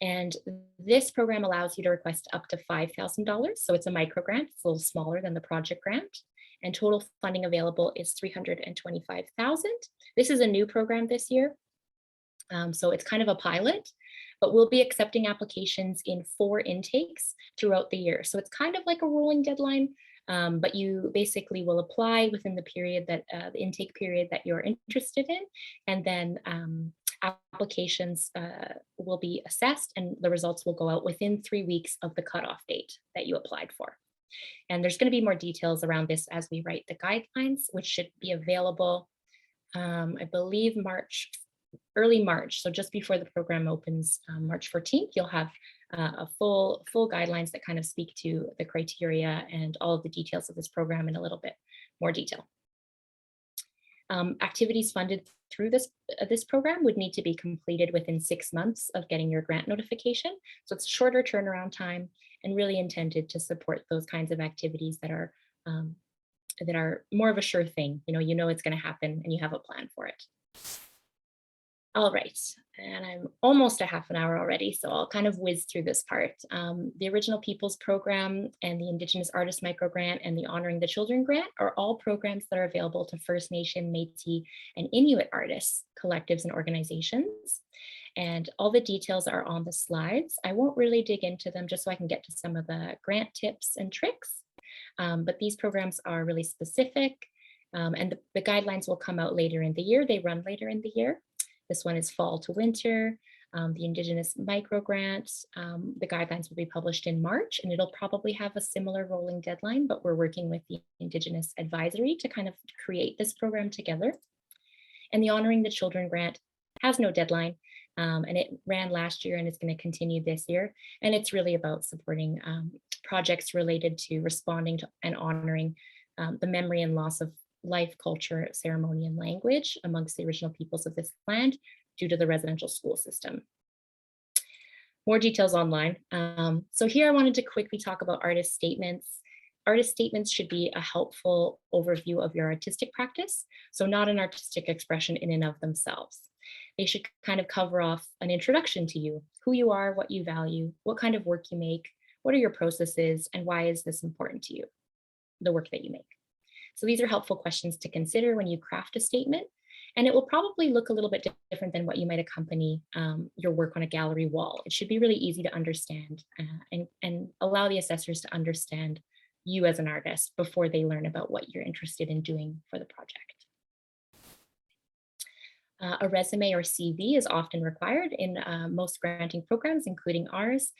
And this program allows you to request up to $5,000. So it's a micro grant, it's a little smaller than the project grant. And total funding available is $325,000. This is a new program this year. So it's kind of a pilot, but we'll be accepting applications in 4 intakes throughout the year. So it's kind of like a rolling deadline, but you basically will apply within the period that the intake period that you're interested in, and then applications will be assessed and the results will go out within 3 weeks of the cutoff date that you applied for. And there's going to be more details around this as we write the guidelines, which should be available, I believe early March. So just before the program opens, March 14th, you'll have a full guidelines that kind of speak to the criteria and all of the details of this program in a little bit more detail. Activities funded through this program would need to be completed within 6 months of getting your grant notification. So it's shorter turnaround time and really intended to support those kinds of activities that are more of a sure thing. You know it's going to happen and you have a plan for it. All right, and I'm almost a half an hour already, so I'll kind of whiz through this part. The Original Peoples Program and the Indigenous Artist Micro Grant and the Honoring the Children Grant are all programs that are available to First Nation, Métis, and Inuit artists, collectives, and organizations. And all the details are on the slides. I won't really dig into them just so I can get to some of the grant tips and tricks, but these programs are really specific, and the guidelines will come out later in the year. They run later in the year. This one is fall to winter. The Indigenous Micro Grant, the guidelines will be published in March, and it'll probably have a similar rolling deadline, but we're working with the Indigenous Advisory to kind of create this program together. And the Honoring the Children Grant has no deadline. and it ran last year and it's going to continue this year. And it's really about supporting projects related to responding to and honoring the memory and loss of life, culture, ceremony, and language amongst the original peoples of this land due to the residential school system. More details online. So here I wanted to quickly talk about artist statements. Artist statements should be a helpful overview of your artistic practice, so not an artistic expression in and of themselves. They should kind of cover off an introduction to you, who you are, what you value, what kind of work you make, what are your processes, and why is this important to you, the work that you make. So these are helpful questions to consider when you craft a statement, and it will probably look a little bit different than what you might accompany your work on a gallery wall. It should be really easy to understand and allow the assessors to understand you as an artist before they learn about what you're interested in doing for the project. A resume or CV is often required in most granting programs, including ours.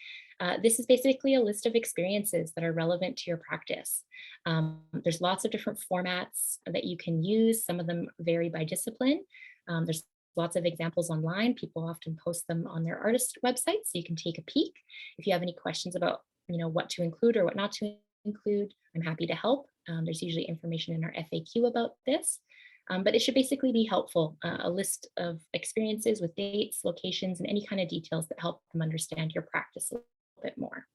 This is basically a list of experiences that are relevant to your practice. There's lots of different formats that you can use. Some of them vary by discipline. There's lots of examples online. People often post them on their artist websites, so you can take a peek. If you have any questions about what to include or what not to include, I'm happy to help. There's usually information in our FAQ about this. But it should basically be helpful, a list of experiences with dates, locations, and any kind of details that help them understand your practice a little bit more.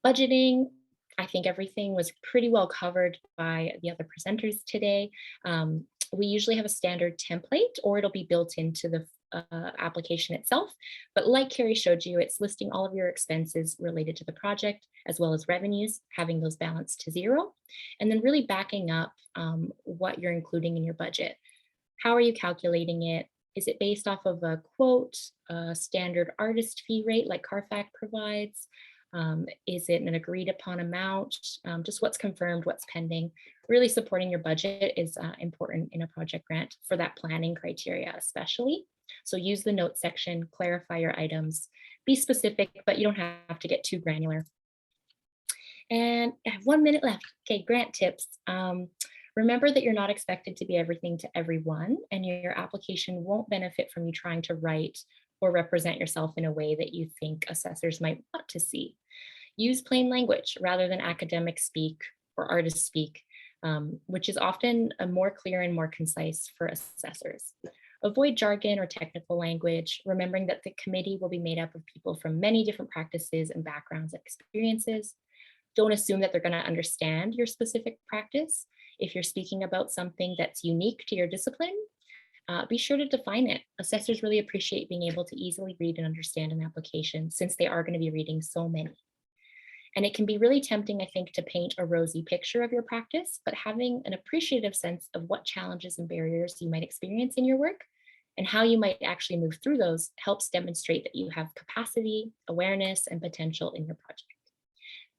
Budgeting, I think everything was pretty well covered by the other presenters today. We usually have a standard template, or it'll be built into the application itself. But like Carrie showed you, it's listing all of your expenses related to the project, as well as revenues, having those balanced to zero, and then really backing up what you're including in your budget. How are you calculating it? Is it based off of a quote, a standard artist fee rate like CARFAC provides? Is it an agreed upon amount? Just what's confirmed, what's pending. Really supporting your budget is important in a project grant for that planning criteria especially. So use the notes section, clarify your items, be specific, but you don't have to get too granular. And I have 1 minute left. Okay, grant tips. Remember that you're not expected to be everything to everyone, and your application won't benefit from you trying to write or represent yourself in a way that you think assessors might want to see. Use plain language rather than academic speak or artist speak, which is often more clear and more concise for assessors. Avoid jargon or technical language, remembering that the committee will be made up of people from many different practices and backgrounds and experiences. Don't assume that they're going to understand your specific practice. If you're speaking about something that's unique to your discipline, be sure to define it. Assessors really appreciate being able to easily read and understand an application since they are going to be reading so many. And it can be really tempting, I think, to paint a rosy picture of your practice, but having an appreciative sense of what challenges and barriers you might experience in your work and how you might actually move through those helps demonstrate that you have capacity, awareness, and potential in your project.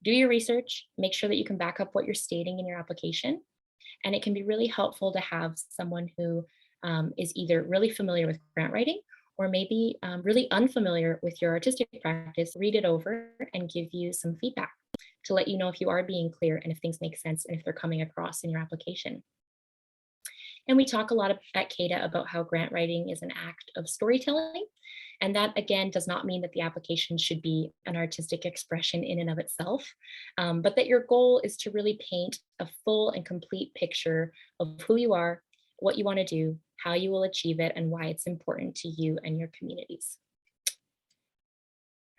Do your research, make sure that you can back up what you're stating in your application. And it can be really helpful to have someone who is either really familiar with grant writing or maybe really unfamiliar with your artistic practice, read it over and give you some feedback to let you know if you are being clear and if things make sense and if they're coming across in your application. And we talk a lot at CADA about how grant writing is an act of storytelling. And that, again, does not mean that the application should be an artistic expression in and of itself, but that your goal is to really paint a full and complete picture of who you are, what you want to do, how you will achieve it, and why it's important to you and your communities.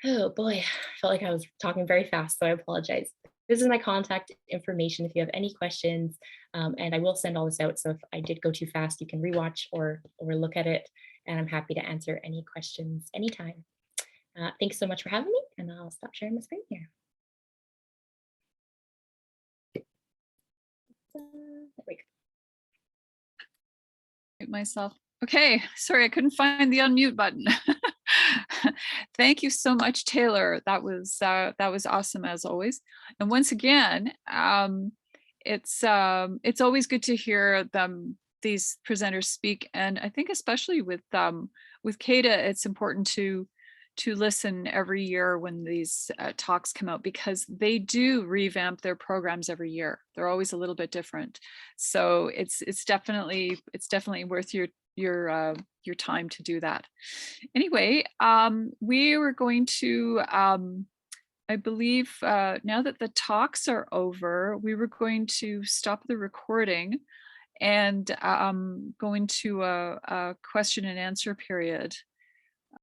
Oh boy, I felt like I was talking very fast, so I apologize. This is my contact information if you have any questions, and I will send all this out. So if I did go too fast, you can rewatch or look at it, and I'm happy to answer any questions anytime. Thanks so much for having me, and I'll stop sharing my screen here. There we go. Myself. Okay, sorry, I couldn't find the unmute button. Thank you so much, Taylor. That was awesome as always. And once again, it's always good to hear these presenters speak. And I think especially with CADA, it's important to listen every year when these talks come out, because they do revamp their programs every year. They're always a little bit different. So it's definitely worth your your time to do that. Anyway, we were going to, I believe now that the talks are over, we were going to stop the recording and go into a question and answer period.